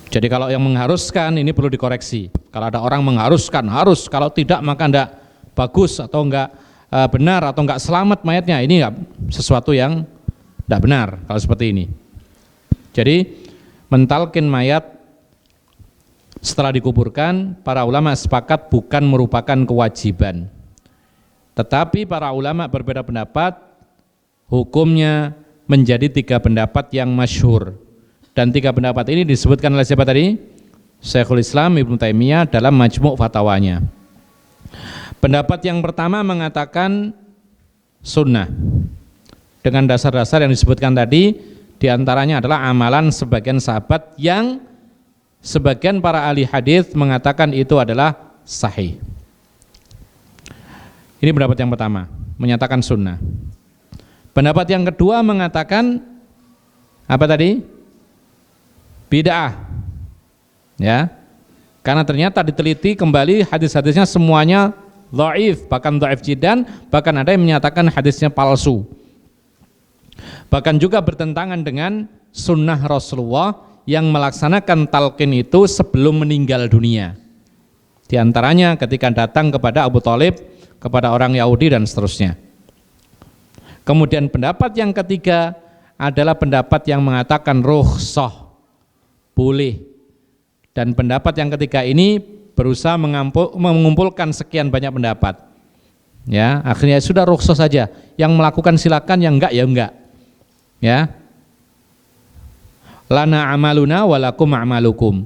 Jadi kalau yang mengharuskan ini perlu dikoreksi. Kalau ada orang mengharuskan, harus, kalau tidak maka enggak bagus atau enggak benar atau enggak selamat mayatnya. Ini enggak sesuatu yang enggak benar kalau seperti ini. Jadi mentalkin mayat setelah dikuburkan, para ulama sepakat bukan merupakan kewajiban. Tetapi para ulama berbeda pendapat, hukumnya menjadi 3 pendapat yang masyhur. Dan 3 pendapat ini disebutkan oleh siapa tadi? Syekhul Islam Ibnu Taimiyah dalam Majmu' Fatawanya. Pendapat yang pertama mengatakan sunnah. Dengan dasar-dasar yang disebutkan tadi, diantaranya adalah amalan sebagian sahabat yang sebagian para ahli hadis mengatakan itu adalah sahih. Ini pendapat yang pertama, menyatakan sunnah. Pendapat yang kedua mengatakan apa tadi? Bid'ah. Ya. Karena ternyata diteliti kembali hadis-hadisnya semuanya dhaif, bahkan dhaif jiddan, bahkan ada yang menyatakan hadisnya palsu. Bahkan juga bertentangan dengan sunnah Rasulullah yang melaksanakan talqin itu sebelum meninggal dunia. Di antaranya ketika datang kepada Abu Thalib, kepada orang Yahudi dan seterusnya. Kemudian pendapat yang ketiga adalah pendapat yang mengatakan rukhsah, boleh. Dan pendapat yang ketiga ini berusaha mengumpulkan sekian banyak pendapat. Ya, akhirnya sudah rukhsah saja. Yang melakukan silakan, yang enggak ya enggak. Ya. Lana amaluna walakum a'malukum.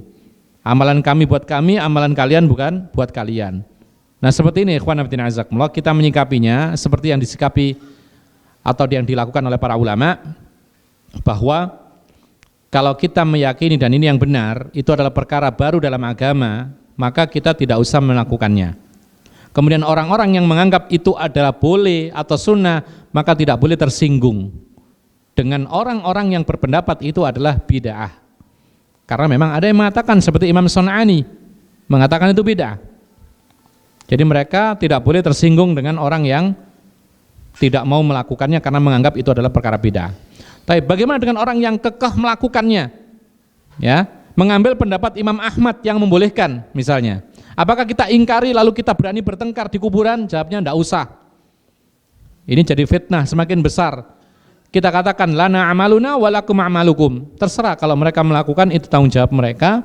Amalan kami buat kami, amalan kalian bukan buat kalian. Nah, seperti ini ikhwan fillah azakumullah, kita menyikapinya seperti yang disikapi atau yang dilakukan oleh para ulama, bahwa kalau kita meyakini dan ini yang benar, itu adalah perkara baru dalam agama, maka kita tidak usah melakukannya. Kemudian orang-orang yang menganggap itu adalah boleh atau sunnah, maka tidak boleh tersinggung dengan orang-orang yang berpendapat itu adalah bid'ah. Karena memang ada yang mengatakan seperti Imam Sun'ani mengatakan itu bid'ah. Jadi mereka tidak boleh tersinggung dengan orang yang tidak mau melakukannya karena menganggap itu adalah perkara bid'ah. Tapi bagaimana dengan orang yang kekeh melakukannya? Ya, mengambil pendapat Imam Ahmad yang membolehkan misalnya, Apakah kita ingkari lalu kita berani bertengkar di kuburan? Jawabnya enggak usah. Ini jadi fitnah semakin besar. Kita katakan lana amaluna walakum amalukum. Terserah, kalau mereka melakukan itu tanggung jawab mereka.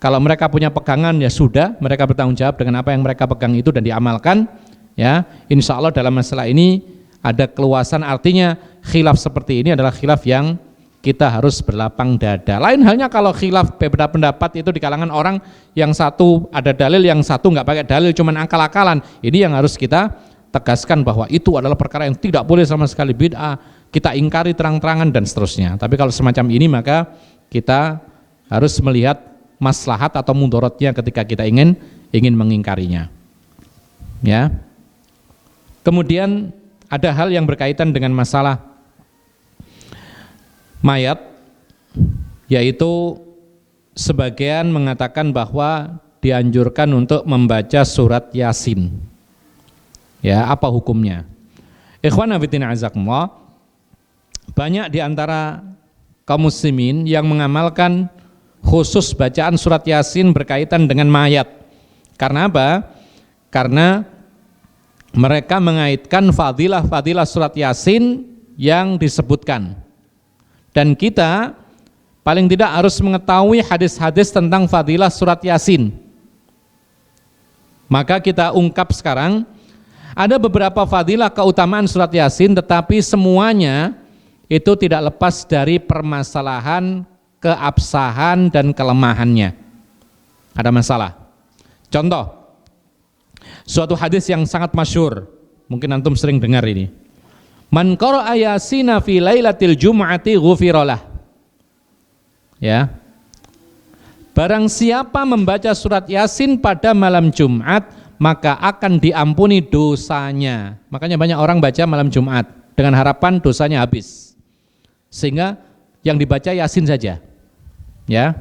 Kalau mereka punya pegangan ya sudah, mereka bertanggung jawab dengan apa yang mereka pegang itu dan diamalkan. Ya, insya Allah dalam masalah ini ada keluasan, artinya khilaf seperti ini adalah khilaf yang kita harus berlapang dada. Lain halnya kalau khilaf berbeda pendapat itu di kalangan orang, yang satu ada dalil, yang satu nggak pakai dalil, cuman akal-akalan. Ini yang harus kita tegaskan bahwa itu adalah perkara yang tidak boleh sama sekali, bid'ah, kita ingkari terang-terangan dan seterusnya. Tapi kalau semacam ini maka kita harus melihat maslahat atau mudorotnya ketika kita ingin mengingkarinya. Ya. Kemudian ada hal yang berkaitan dengan masalah mayat, yaitu sebagian mengatakan bahwa dianjurkan untuk membaca surat Yasin. Ya, apa hukumnya? Ikhwan fillah azakumullah, banyak di antara kaum muslimin yang mengamalkan khusus bacaan surat Yasin berkaitan dengan mayat. Karena apa? Karena mereka mengaitkan fadilah-fadilah surat Yasin yang disebutkan. Dan kita paling tidak harus mengetahui hadis-hadis tentang fadilah surat Yasin. Maka kita ungkap sekarang, ada beberapa fadilah keutamaan surat Yasin, tetapi semuanya itu tidak lepas dari permasalahan keabsahan dan kelemahannya. Ada masalah. Contoh, suatu hadis yang sangat masyhur, mungkin antum sering dengar ini. Man qara'a Yasina fi lailatil jum'ati ghufiralah. Ya. Barang siapa membaca surat Yasin pada malam Jumat, maka akan diampuni dosanya. Makanya banyak orang baca malam Jumat dengan harapan dosanya habis. Sehingga yang dibaca Yasin saja. Ya.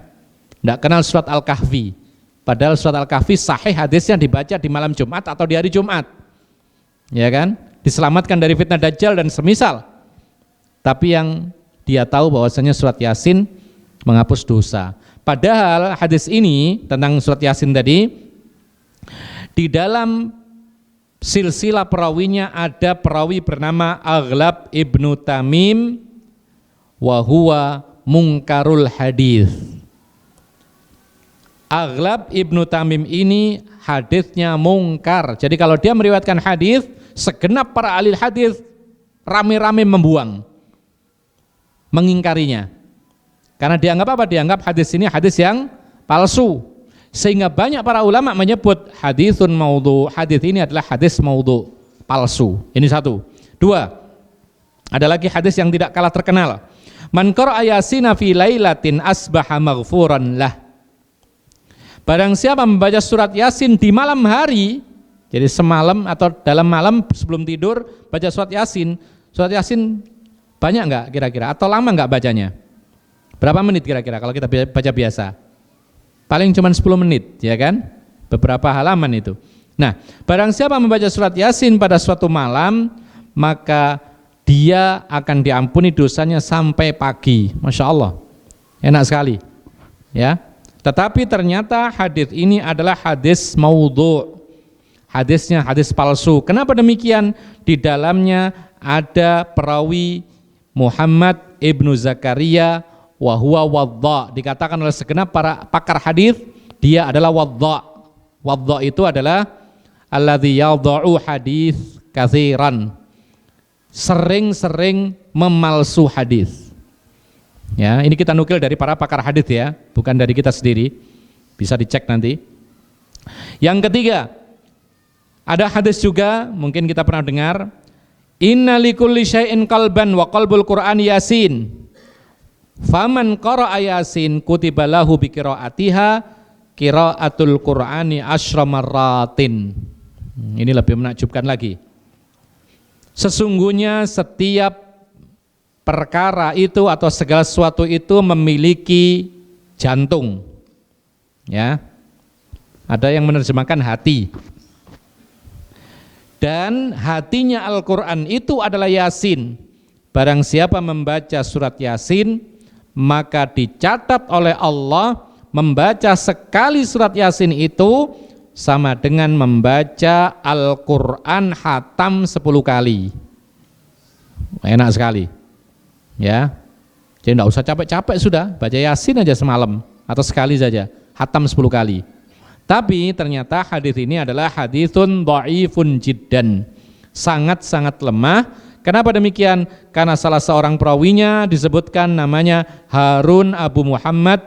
Enggak kenal surat Al-Kahfi. Padahal surat Al-Kahfi sahih hadisnya dibaca di malam Jumat atau di hari Jumat. Ya kan? Diselamatkan dari fitnah Dajjal dan semisal. Tapi yang dia tahu bahwasanya surat Yasin menghapus dosa. Padahal hadis ini tentang surat Yasin tadi, di dalam silsilah perawinya ada perawi bernama Aghlab ibnu Tamim wa huwa mungkarul hadis. Aghlab ibnu Tamim ini hadisnya mungkar. Jadi kalau dia meriwayatkan hadis, segenap para ahli hadis rame-rame membuang, mengingkarinya. Karena dianggap apa? Dianggap hadis ini hadis yang palsu. Sehingga banyak para ulama menyebut hadisun maudhu, hadis ini adalah hadis maudhu, palsu. Ini satu. Dua, ada lagi hadis yang tidak kalah terkenal. Man qara'a Yasina fi lailatin asbaha maghfuran lah. Barang siapa membaca surat Yasin di malam hari, jadi semalam atau dalam malam sebelum tidur baca surat Yasin. Surat Yasin banyak enggak kira-kira? Atau lama enggak bacanya? Berapa menit kira-kira kalau kita baca biasa? Paling cuma 10 menit, ya kan? Beberapa halaman itu. Nah, barang siapa membaca surat Yasin pada suatu malam, maka dia akan diampuni dosanya sampai pagi. Masya Allah, enak sekali. Ya. Tetapi ternyata hadis ini adalah hadis maudhu'. Hadisnya hadis palsu. Kenapa demikian? Di dalamnya ada perawi Muhammad ibnu Zakaria wa huwa wadha'. Dikatakan oleh segenap para pakar hadis, dia adalah wadha'. Wadha' itu adalah alladzi yadha'u hadis katsiran. Sering-sering memalsu hadis. Ya, ini kita nukil dari para pakar hadis ya, bukan dari kita sendiri. Bisa dicek nanti. Yang ketiga, ada hadis juga, mungkin kita pernah dengar, inna likulli syai'in qalban wa qalbul Qur'an Yasin. Faman qara'a Yasin kutiba lahu bi qiraatiha qiraatul Qur'ani asyra marratin. Ini lebih menakjubkan lagi. Sesungguhnya setiap perkara itu atau segala sesuatu itu memiliki jantung. Ya. Ada yang menerjemahkan hati. Dan hatinya Al-Qur'an itu adalah Yasin. Barang siapa membaca surat Yasin, maka dicatat oleh Allah membaca sekali surat Yasin itu sama dengan membaca Al-Quran khatam 10 kali. Enak sekali, ya. Jadi tidak usah capek-capek, sudah baca Yasin aja semalam atau sekali saja, khatam 10 kali. Tapi ternyata hadis ini adalah haditsun dhaifun jiddan, sangat-sangat lemah. Kenapa demikian? Karena salah seorang perawinya disebutkan namanya Harun Abu Muhammad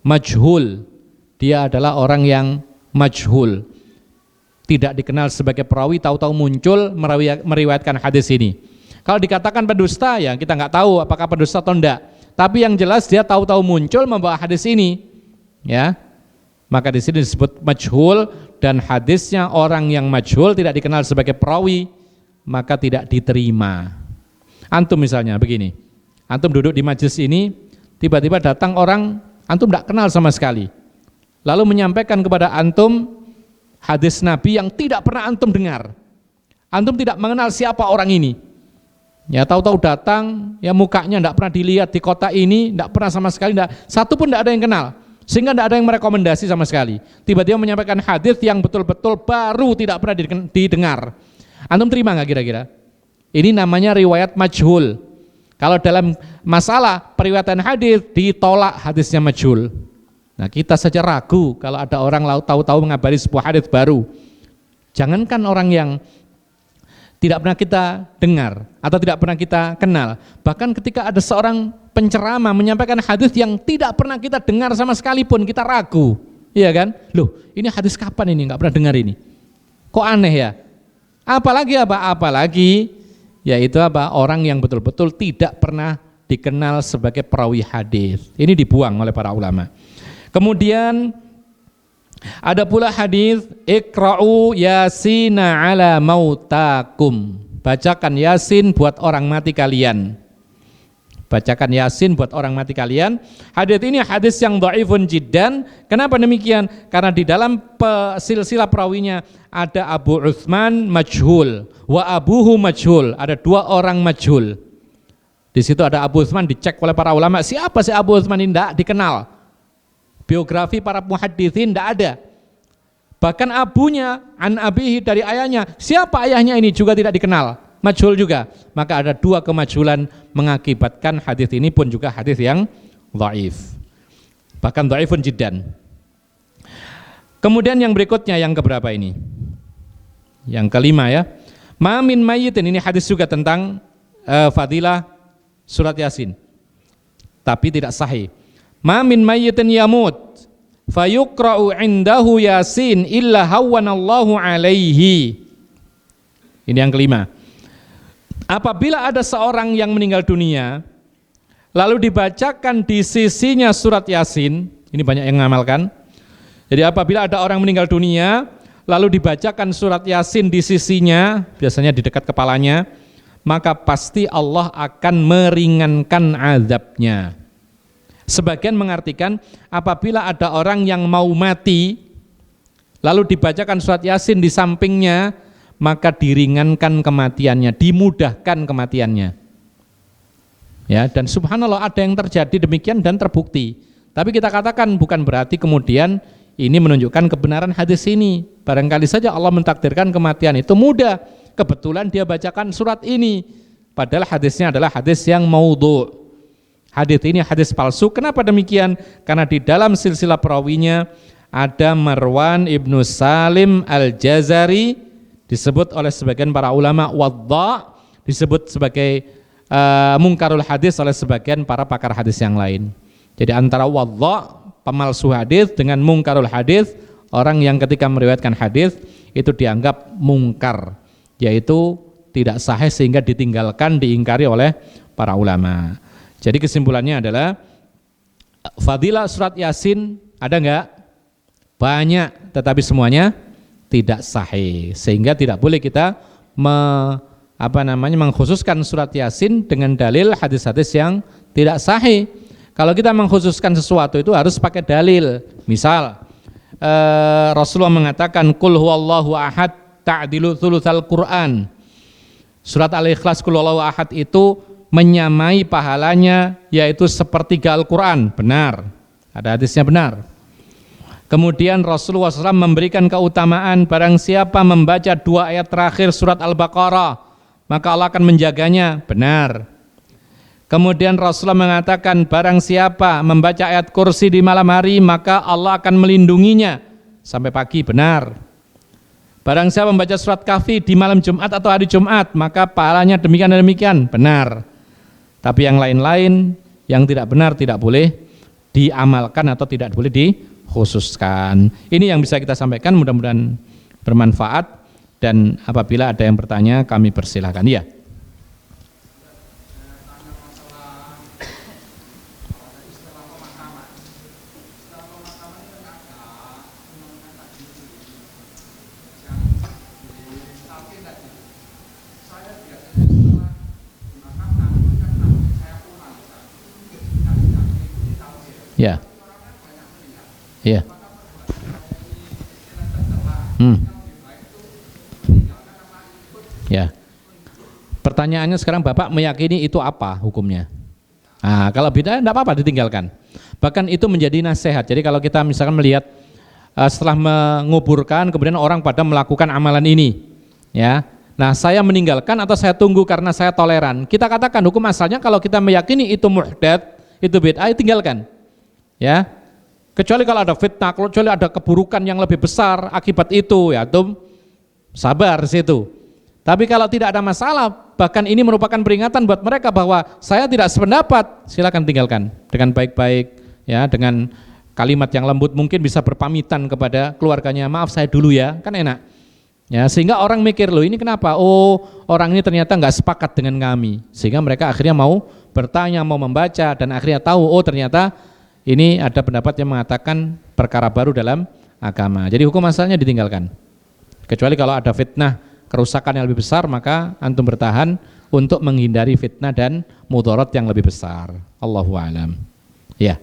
majhul. Dia adalah orang yang majhul, tidak dikenal sebagai perawi, tahu-tahu muncul meriwayatkan hadis ini. Kalau dikatakan pendusta, ya kita nggak tahu apakah pendusta atau enggak. Tapi yang jelas dia tahu-tahu muncul membawa hadis ini, ya. Maka di sini disebut majhul, dan hadisnya orang yang majhul tidak dikenal sebagai perawi, maka tidak diterima. Antum misalnya begini, antum duduk di majelis ini, tiba-tiba datang orang antum tidak kenal sama sekali, lalu menyampaikan kepada antum hadis Nabi yang tidak pernah antum dengar. Antum tidak mengenal siapa orang ini. Ya, tahu-tahu datang, ya mukanya tidak pernah dilihat di kota ini, tidak pernah sama sekali, satu pun tidak ada yang kenal, sehingga tidak ada yang merekomendasi sama sekali. Tiba-tiba menyampaikan hadis yang betul-betul baru, tidak pernah didengar. Antum terima nggak kira-kira? Ini namanya riwayat majhul. Kalau dalam masalah periwayatan hadis ditolak hadisnya majhul. Nah, kita saja ragu kalau ada orang tahu-tahu mengabari sebuah hadis baru. Jangankan orang yang tidak pernah kita dengar atau tidak pernah kita kenal, bahkan ketika ada seorang penceramah menyampaikan hadis yang tidak pernah kita dengar sama sekali pun kita ragu, iya kan? Loh, ini hadis kapan ini? Nggak pernah dengar ini. Kok aneh ya? Apalagi yaitu orang yang betul-betul tidak pernah dikenal sebagai perawi hadis. Ini dibuang oleh para ulama. Kemudian ada pula hadis Iqra'u Yasina ala mautakum. Bacakan Yasin buat orang mati kalian. Bacakan Yasin buat orang mati kalian. Hadis ini hadis yang dhaifun jiddan. Kenapa demikian? Karena di dalam silsilah perawinya ada Abu Utsman majhul, wa abuhu majhul. Ada 2 orang majhul. Di situ ada Abu Utsman, dicek oleh para ulama, siapa sih Abu Utsman ini? Tidak dikenal. Biografi para muhaditsin tidak ada. Bahkan abunya, an abihi, dari ayahnya, siapa ayahnya ini juga tidak dikenal, majhul juga. Maka ada 2 kemajhulan mengakibatkan hadis ini pun juga hadis yang dhaif, bahkan dhaifun jiddan. Kemudian yang berikutnya, yang keberapa ini? Yang kelima, ya. Ma min mayyitin, ini hadis juga tentang fadilah surat Yasin, tapi tidak sahih. Ma min mayyitin yamut fayuqra'u indahu Yasin illa hawwanallahu alaihi. Ini yang kelima. Apabila ada seorang yang meninggal dunia lalu dibacakan di sisinya surat Yasin, ini banyak yang mengamalkan. Jadi apabila ada orang meninggal dunia lalu dibacakan surat Yasin di sisinya, biasanya di dekat kepalanya, maka pasti Allah akan meringankan azabnya. Sebagian mengartikan apabila ada orang yang mau mati lalu dibacakan surat Yasin di sampingnya, maka diringankan kematiannya, dimudahkan kematiannya. Ya, dan subhanallah ada yang terjadi demikian dan terbukti. Tapi kita katakan bukan berarti kemudian ini menunjukkan kebenaran hadis ini. Barangkali saja Allah mentakdirkan kematian itu mudah, kebetulan dia bacakan surat ini, padahal hadisnya adalah hadis yang maudhu'. Hadis ini hadis palsu. Kenapa demikian? Karena di dalam silsilah perawinya ada Marwan ibnu Salim al-Jazari, disebut oleh sebagian para ulama wadda', disebut sebagai mungkarul hadis oleh sebagian para pakar hadis yang lain. Jadi antara wadda', pemalsu hadis, dengan mungkarul hadis, orang yang ketika meriwayatkan hadis itu dianggap mungkar, yaitu tidak sahih sehingga ditinggalkan, diingkari oleh para ulama. Jadi kesimpulannya adalah fadilah surat Yasin ada enggak? Banyak, tetapi semuanya tidak sahih, sehingga tidak boleh kita mengkhususkan surat Yasin dengan dalil hadis-hadis yang tidak sahih. Kalau kita mengkhususkan sesuatu itu harus pakai dalil. Misal Rasulullah mengatakan qul huwallahu ahad ta'dilu thulutsal Quran. Surat Al-Ikhlas qul huwallahu ahad itu menyamai pahalanya yaitu sepertiga Al-Quran. Benar, ada hadisnya benar. Kemudian Rasulullah SAW memberikan keutamaan barang siapa membaca 2 ayat terakhir surat Al-Baqarah maka Allah akan menjaganya, benar. Kemudian Rasulullah mengatakan barang siapa membaca ayat kursi di malam hari maka Allah akan melindunginya sampai pagi, benar. Barang siapa membaca surat Kahfi di malam Jumat atau hari Jumat maka pahalanya demikian dan demikian, benar. Tapi yang lain-lain yang tidak benar tidak boleh diamalkan atau tidak boleh dikhususkan. Ini yang bisa kita sampaikan, mudah-mudahan bermanfaat, dan apabila ada yang bertanya kami persilahkan. Ya. Ya. Ya. Ya. Pertanyaannya sekarang Bapak meyakini itu apa hukumnya? Nah, kalau beda enggak apa-apa ditinggalkan. Bahkan itu menjadi nasihat. Jadi kalau kita misalkan melihat setelah menguburkan kemudian orang pada melakukan amalan ini, ya. Nah, saya meninggalkan atau saya tunggu karena saya toleran. Kita katakan hukum asalnya kalau kita meyakini itu muhdats, itu bid'ah, tinggalkan. Ya, kecuali kalau ada fitnah, kecuali ada keburukan yang lebih besar akibat itu, ya itu sabar di situ. Tapi kalau tidak ada masalah, bahkan ini merupakan peringatan buat mereka bahwa saya tidak sependapat, silakan tinggalkan dengan baik-baik, ya, dengan kalimat yang lembut, mungkin bisa berpamitan kepada keluarganya, maaf saya dulu ya, kan enak. Ya, sehingga orang mikir, loh ini kenapa? Oh, orang ini ternyata nggak sepakat dengan kami, sehingga mereka akhirnya mau bertanya, mau membaca, dan akhirnya tahu, oh ternyata ini ada pendapat yang mengatakan perkara baru dalam agama. Jadi hukum asalnya ditinggalkan. Kecuali kalau ada fitnah, kerusakan yang lebih besar, maka antum bertahan untuk menghindari fitnah dan mudarat yang lebih besar. Allahu a'lam. Ya.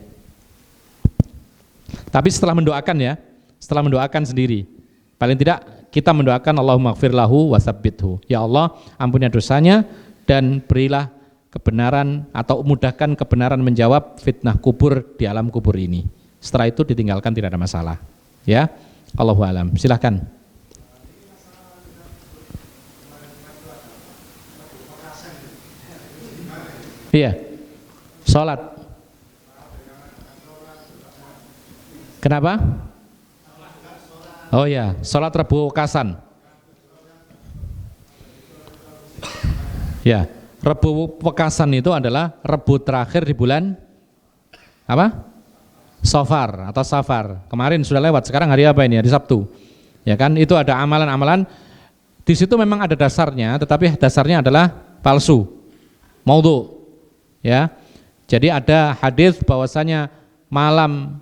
Tapi setelah mendoakan ya, setelah mendoakan sendiri. Paling tidak kita mendoakan Allahumma ighfir lahu wasabbithu. Ya Allah, ampuni dosanya dan berilah kebenaran atau mudahkan kebenaran menjawab fitnah kubur di alam kubur ini. Setelah itu ditinggalkan, tidak ada masalah. Ya, Allahu a'lam. Silahkan. Iya. Salat. Kenapa? Oh ya, salat Rebu Wekasan. Ya. Rebu Wekasan itu adalah Rebu terakhir di bulan apa? Safar atau Safar. Kemarin sudah lewat, sekarang hari apa ini? Hari Sabtu. Ya kan? Itu ada amalan-amalan. Di situ memang ada dasarnya, tetapi dasarnya adalah palsu. Maudhu. Ya. Jadi ada hadis bahwasanya malam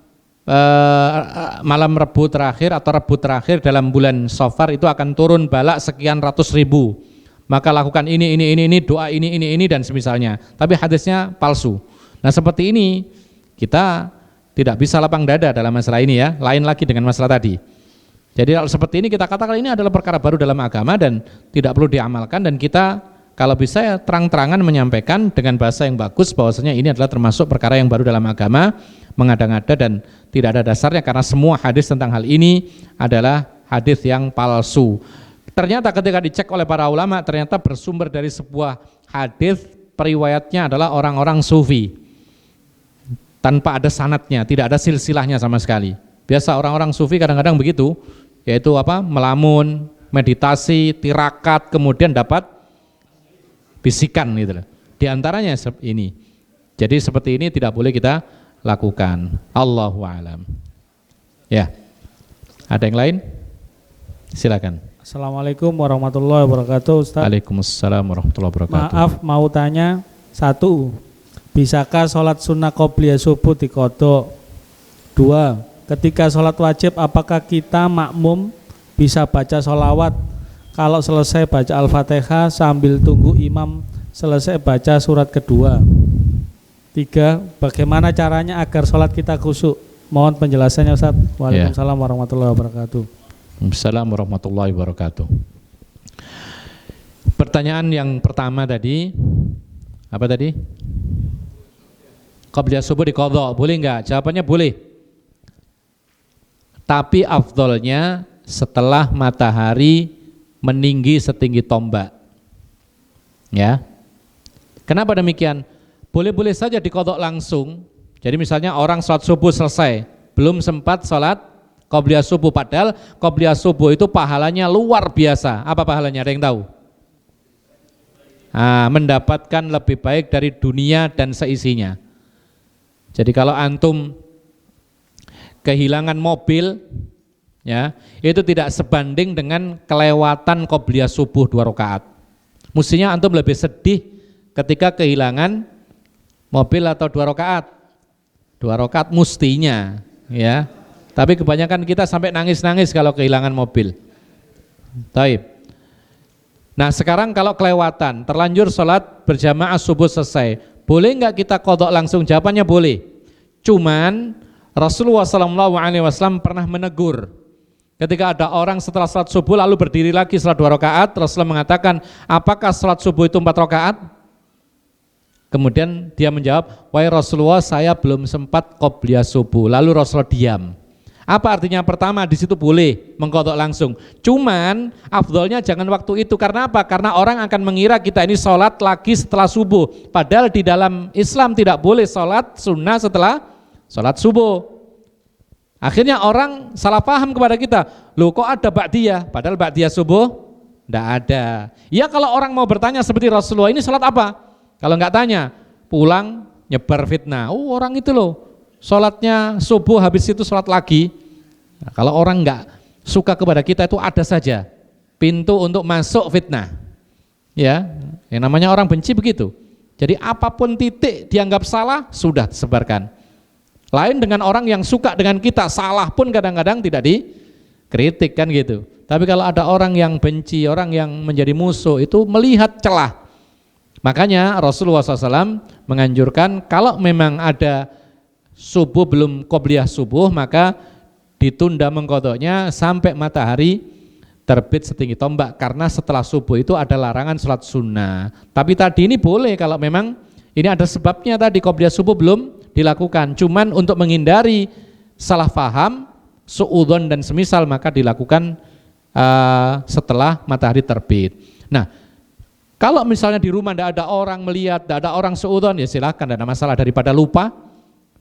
Rebu terakhir atau Rebu terakhir dalam bulan Safar itu akan turun balak sekian ratus ribu. Maka lakukan ini, doa ini dan semisalnya. Tapi hadisnya palsu. Nah seperti ini kita tidak bisa lapang dada dalam masalah ini ya. Lain lagi dengan masalah tadi. Jadi kalau seperti ini kita katakan ini adalah perkara baru dalam agama dan tidak perlu diamalkan, dan kita kalau bisa ya terang-terangan menyampaikan dengan bahasa yang bagus bahwasanya ini adalah termasuk perkara yang baru dalam agama, mengada-ngada dan tidak ada dasarnya karena semua hadis tentang hal ini adalah hadis yang palsu. Ternyata ketika dicek oleh para ulama ternyata bersumber dari sebuah hadis, periwayatnya adalah orang-orang sufi tanpa ada sanadnya, tidak ada silsilahnya sama sekali. Biasa orang-orang sufi kadang-kadang begitu, yaitu apa? Melamun, meditasi, tirakat, kemudian dapat bisikan gitu loh. Di antaranya ini. Jadi seperti ini tidak boleh kita lakukan. Allahu a'lam. Ya. Ada yang lain? Silakan. Assalamualaikum warahmatullahi wabarakatuh, Ustaz. Waalaikumsalam warahmatullahi wabarakatuh. Maaf, mau tanya satu, bisakah sholat sunnah qobliyah subuh diqodho? Dua, ketika sholat wajib apakah kita makmum bisa baca sholawat kalau selesai baca Al-Fatihah sambil tunggu imam selesai baca surat kedua? Tiga, bagaimana caranya agar sholat kita khusyuk? Mohon penjelasannya, Ustaz. Waalaikumsalam warahmatullahi wabarakatuh. Assalamualaikum warahmatullahi wabarakatuh. Pertanyaan yang pertama tadi, apa tadi? Qobliyah subuh diqodho, boleh enggak? Jawabannya boleh. tapi afdolnya setelah matahari meninggi setinggi tombak. Ya. Kenapa demikian? Boleh-boleh saja diqadha langsung. Jadi misalnya orang sholat subuh selesai, belum sempat sholat qobliyah subuh, padahal qobliyah subuh itu pahalanya luar biasa. Apa pahalanya? Ada yang tahu? Mendapatkan lebih baik dari dunia dan seisinya. Jadi kalau antum kehilangan mobil, ya, itu tidak sebanding dengan kelewatan qobliyah subuh 2 rakaat. Mestinya antum lebih sedih ketika kehilangan mobil atau 2 rakaat. 2 rakaat mestinya, ya. Tapi kebanyakan kita sampai nangis-nangis kalau kehilangan mobil. Taib. Nah sekarang kalau kelewatan, terlanjur sholat berjamaah subuh selesai, boleh nggak kita qadha langsung? Jawabannya boleh. Cuman Rasulullah SAW pernah menegur. Ketika ada orang setelah sholat subuh lalu berdiri lagi sholat 2 rakaat, Rasulullah mengatakan, apakah sholat subuh itu 4 rakaat? Kemudian dia menjawab, wahai Rasulullah, saya belum sempat qobliyah subuh. Lalu Rasulullah diam. Apa artinya? Pertama, di situ boleh mengqadha langsung. Cuman afdolnya jangan waktu itu. Karena apa? Karena orang akan mengira kita ini sholat lagi setelah subuh. Padahal di dalam Islam tidak boleh sholat sunnah setelah sholat subuh. Akhirnya orang salah paham kepada kita. Loh kok ada ba'diyah? Padahal ba'diyah subuh tidak ada. Ya kalau orang mau bertanya seperti Rasulullah, ini sholat apa? Kalau nggak tanya, pulang nyebar fitnah. Oh orang itu loh, sholatnya subuh habis itu sholat lagi. Nah, kalau orang nggak suka kepada kita itu ada saja pintu untuk masuk fitnah. Ya, yang namanya orang benci begitu. Jadi apapun titik dianggap salah sudah disebarkan. Lain dengan orang yang suka dengan kita, salah pun kadang-kadang tidak dikritik kan gitu. Tapi kalau ada orang yang benci, orang yang menjadi musuh itu melihat celah. Makanya Rasulullah SAW menganjurkan kalau memang ada subuh belum qobliyah subuh maka ditunda mengqadhanya sampai matahari terbit setinggi tombak, karena setelah subuh itu ada larangan sholat sunnah. Tapi tadi ini boleh kalau memang ini ada sebabnya, tadi qobliyah subuh belum dilakukan, cuman untuk menghindari salah paham, suudzon dan semisal maka dilakukan setelah matahari terbit. Nah kalau misalnya di rumah tidak ada orang melihat, tidak ada orang suudzon, ya silahkan, tidak ada masalah, daripada lupa.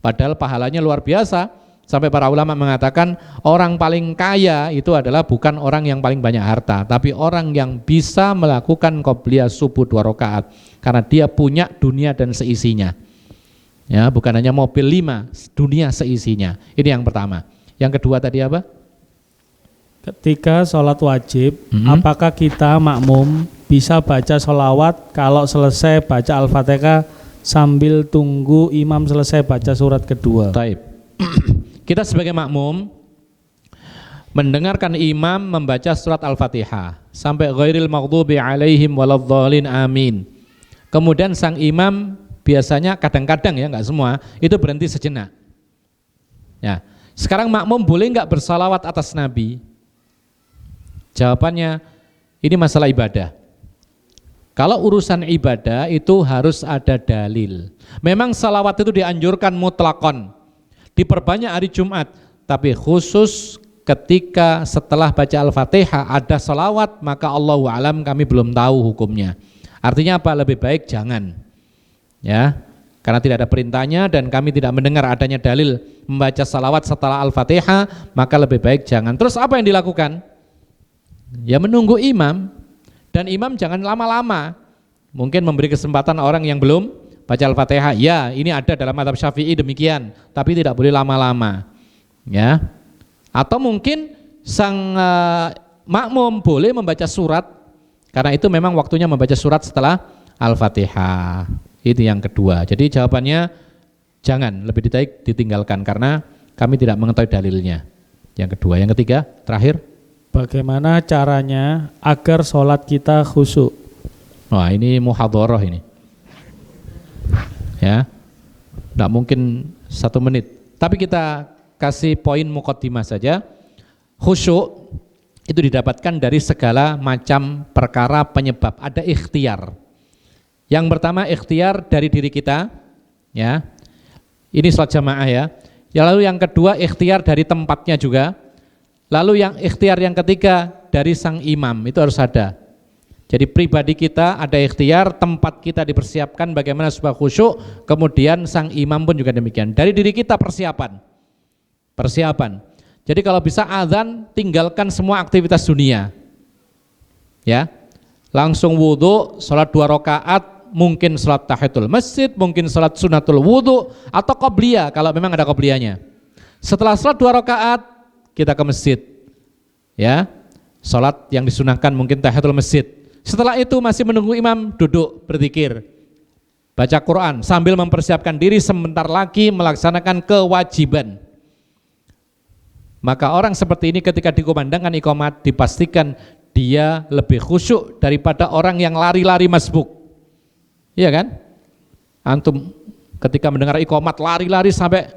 Padahal pahalanya luar biasa. Sampai para ulama mengatakan orang paling kaya itu adalah bukan orang yang paling banyak harta, tapi orang yang bisa melakukan qobliyah subuh 2 rakaat karena dia punya dunia dan seisinya. Ya, bukan hanya mobil 5, dunia seisinya. Ini yang pertama. Yang kedua tadi apa? Ketika sholat wajib, apakah kita makmum bisa baca sholawat kalau selesai baca Al-Fatihah sambil tunggu imam selesai baca surat kedua? Taib. Kita sebagai makmum mendengarkan imam membaca surat Al-Fatihah sampai ghairil maghdubi alaihim waladhdallin amin. Kemudian sang imam biasanya kadang-kadang, ya enggak semua, itu berhenti sejenak. Ya. Sekarang makmum boleh enggak bersalawat atas Nabi? Jawabannya ini masalah ibadah. Kalau urusan ibadah itu harus ada dalil. Memang salawat itu dianjurkan mutlakon, diperbanyak hari Jumat, tapi khusus ketika setelah baca Al-Fatihah ada salawat, maka Allahu a'lam, kami belum tahu hukumnya. Artinya apa? Lebih baik jangan, ya, karena tidak ada perintahnya dan kami tidak mendengar adanya dalil membaca salawat setelah Al-Fatihah, maka lebih baik jangan. Terus apa yang dilakukan? Ya menunggu imam, dan imam jangan lama-lama. Mungkin memberi kesempatan orang yang belum baca Al-Fatihah, ya ini ada dalam mazhab Syafi'i demikian, tapi tidak boleh lama-lama, ya. Atau mungkin sang makmum boleh membaca surat, karena itu memang waktunya membaca surat setelah Al-Fatihah. Itu yang kedua. Jadi jawabannya jangan, lebih baik ditinggalkan karena kami tidak mengetahui dalilnya. Yang kedua. Yang ketiga, terakhir, bagaimana caranya agar sholat kita khusyuk? Wah ini muhadharah ini. Ya, tidak mungkin 1 menit. Tapi kita kasih poin muqaddimah saja. Khusyuk itu didapatkan dari segala macam perkara penyebab. Ada ikhtiar. Yang pertama ikhtiar dari diri kita, ya. Ini sholat jamaah ya. Lalu yang kedua ikhtiar dari tempatnya juga. Lalu yang ikhtiar yang ketiga dari sang imam itu harus ada. Jadi pribadi kita ada ikhtiar, tempat kita dipersiapkan bagaimana supaya khusyuk, kemudian sang imam pun juga demikian. Dari diri kita persiapan. Jadi kalau bisa azan, tinggalkan semua aktivitas dunia. Ya. Langsung wudu, sholat 2 rakaat, mungkin sholat tahiyatul masjid, mungkin sholat sunatul wudu atau qobliyah kalau memang ada qobliyahnya. Setelah sholat 2 rakaat, kita ke masjid, ya, sholat yang disunahkan mungkin tahiyatul masjid. Setelah itu masih menunggu imam, duduk berzikir, baca Quran sambil mempersiapkan diri sebentar lagi melaksanakan kewajiban. Maka orang seperti ini ketika dikumandangkan iqamat dipastikan dia lebih khusyuk daripada orang yang lari-lari masbuk, iya kan? Antum ketika mendengar iqamat lari-lari sampai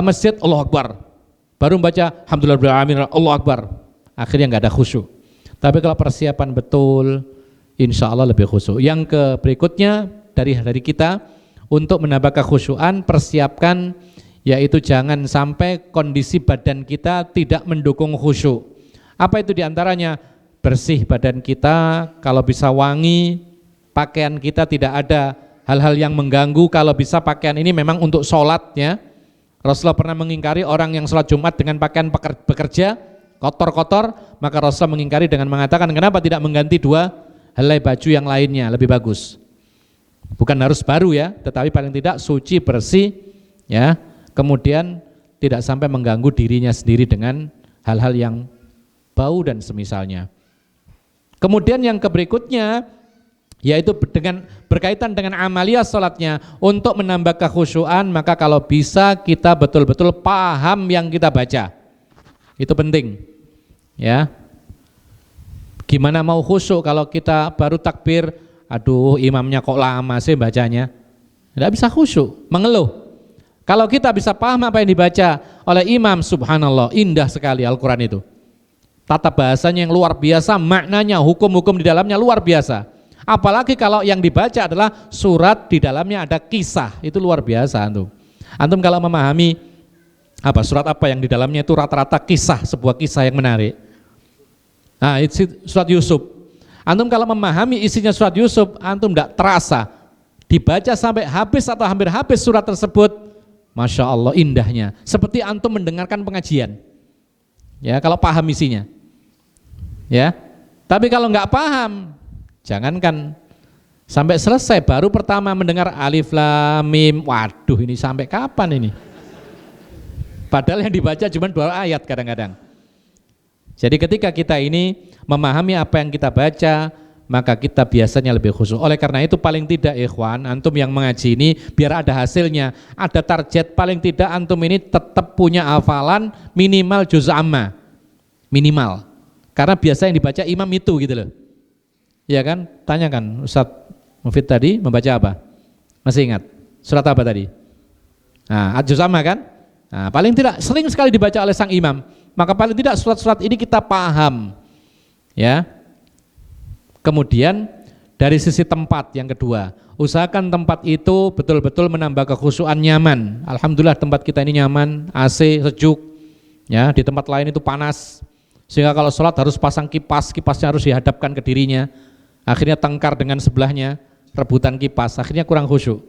masjid, Allahu Akbar, baru membaca alhamdulillahirabbil alamin, Allahu Akbar, akhirnya nggak ada khusyuk. Tapi kalau persiapan betul, insya Allah lebih khusyuk. Yang berikutnya dari kita untuk menambah kekhusyuan, persiapkan yaitu jangan sampai kondisi badan kita tidak mendukung khusyuk. Apa itu diantaranya? Bersih badan kita, kalau bisa wangi, pakaian kita tidak ada hal-hal yang mengganggu. Kalau bisa pakaian ini memang untuk sholatnya. Rasulullah pernah mengingkari orang yang sholat Jumat dengan pakaian bekerja kotor-kotor, maka Rasulullah mengingkari dengan mengatakan kenapa tidak mengganti 2 helai baju yang lainnya, lebih bagus. Bukan harus baru ya, tetapi paling tidak suci, bersih ya, kemudian tidak sampai mengganggu dirinya sendiri dengan hal-hal yang bau dan semisalnya. Kemudian yang berikutnya yaitu berkaitan dengan amaliyah sholatnya. Untuk menambah kekhusyuan, maka kalau bisa kita betul-betul paham yang kita baca, itu penting ya. Gimana mau khusyuk kalau kita baru takbir, aduh imamnya kok lama sih bacanya, tidak bisa khusyuk, mengeluh. Kalau kita bisa paham apa yang dibaca oleh imam, subhanallah, indah sekali Al-Quran itu, tata bahasanya yang luar biasa, maknanya, hukum-hukum di dalamnya luar biasa. Apalagi kalau yang dibaca adalah surat di dalamnya ada kisah, itu luar biasa antum. Antum kalau memahami surat apa yang di dalamnya itu rata-rata kisah, sebuah kisah yang menarik. Nah, itu surat Yusuf. Antum kalau memahami isinya surat Yusuf, antum tidak terasa dibaca sampai habis atau hampir habis surat tersebut, masya Allah indahnya. Seperti antum mendengarkan pengajian. Ya, kalau paham isinya. Ya. Tapi kalau nggak paham, jangankan sampai selesai, baru pertama mendengar alif lam mim, waduh ini sampai kapan ini? Padahal yang dibaca cuma 2 ayat kadang-kadang. Jadi ketika kita ini memahami apa yang kita baca, maka kita biasanya lebih khusyuk. Oleh karena itu paling tidak ikhwan, antum yang mengaji ini biar ada hasilnya, ada target, paling tidak antum ini tetap punya hafalan minimal juz amma. Minimal. Karena biasa yang dibaca imam itu gitu loh. Iya kan? Tanyakan Ustadz Mufid tadi membaca apa? Masih ingat? Surat apa tadi? Nah, juz amma kan? Nah, paling tidak sering sekali dibaca oleh sang imam. Maka paling tidak surat-surat ini kita paham. Ya. Kemudian dari sisi tempat yang kedua, usahakan tempat itu betul-betul menambah kekhusyuan, nyaman. Alhamdulillah tempat kita ini nyaman, AC, sejuk. Ya, di tempat lain itu panas. Sehingga kalau sholat harus pasang kipas, kipasnya harus dihadapkan ke dirinya. Akhirnya tengkar dengan sebelahnya, rebutan kipas, akhirnya kurang khusyuk.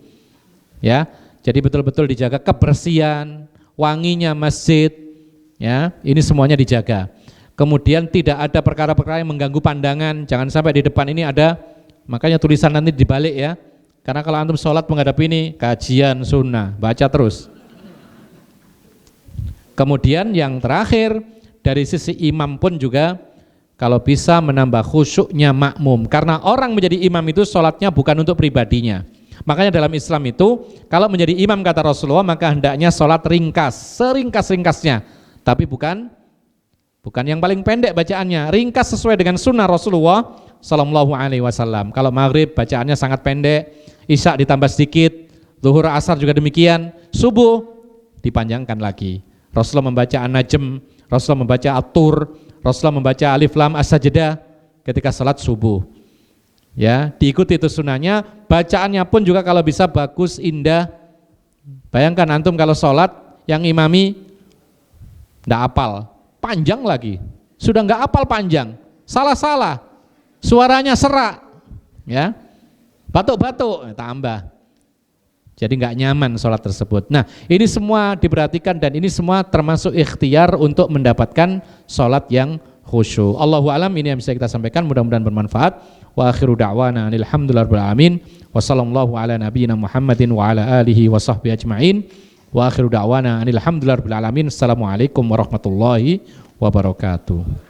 Ya, jadi betul-betul dijaga kebersihan, wanginya masjid, ya, ini semuanya dijaga. Kemudian tidak ada perkara-perkara yang mengganggu pandangan, jangan sampai di depan ini ada, makanya tulisan nanti dibalik ya, karena kalau antum sholat menghadap ini, kajian sunnah, baca terus. Kemudian yang terakhir, dari sisi imam pun juga, kalau bisa menambah khusyuknya makmum, karena orang menjadi imam itu sholatnya bukan untuk pribadinya. Makanya dalam Islam itu, kalau menjadi imam kata Rasulullah, maka hendaknya sholat ringkas, seringkas-ringkasnya, tapi bukan yang paling pendek bacaannya, ringkas sesuai dengan sunnah Rasulullah Sallallahu Alaihi Wasallam. Kalau maghrib bacaannya sangat pendek, isya ditambah sedikit, zuhur asar juga demikian, subuh dipanjangkan lagi. Rasulullah membaca An-Najm, Rasulullah membaca At-Tur, Rasulullah membaca Alif Lam As-Sajdah ketika salat subuh. Ya, diikuti itu sunnahnya, bacaannya pun juga kalau bisa bagus, indah. Bayangkan antum kalau salat yang imami enggak hafal, panjang lagi. Sudah nggak hafal panjang, salah-salah, suaranya serak, ya, batuk-batuk, tambah. Jadi nggak nyaman sholat tersebut. Nah, ini semua diperhatikan dan ini semua termasuk ikhtiar untuk mendapatkan sholat yang khusyuk. Allahu a'lam, ini yang bisa kita sampaikan, mudah-mudahan bermanfaat. Wa akhiru da'wana alhamdulillahirabbil alamin. Wa sallallahu ala nabiyyina Muhammadin wa ala alihi wa sahbihi ajma'in. Wa akhiru da'wana alhamdulillahirabbil alamin. Assalamualaikum warahmatullahi wabarakatuh.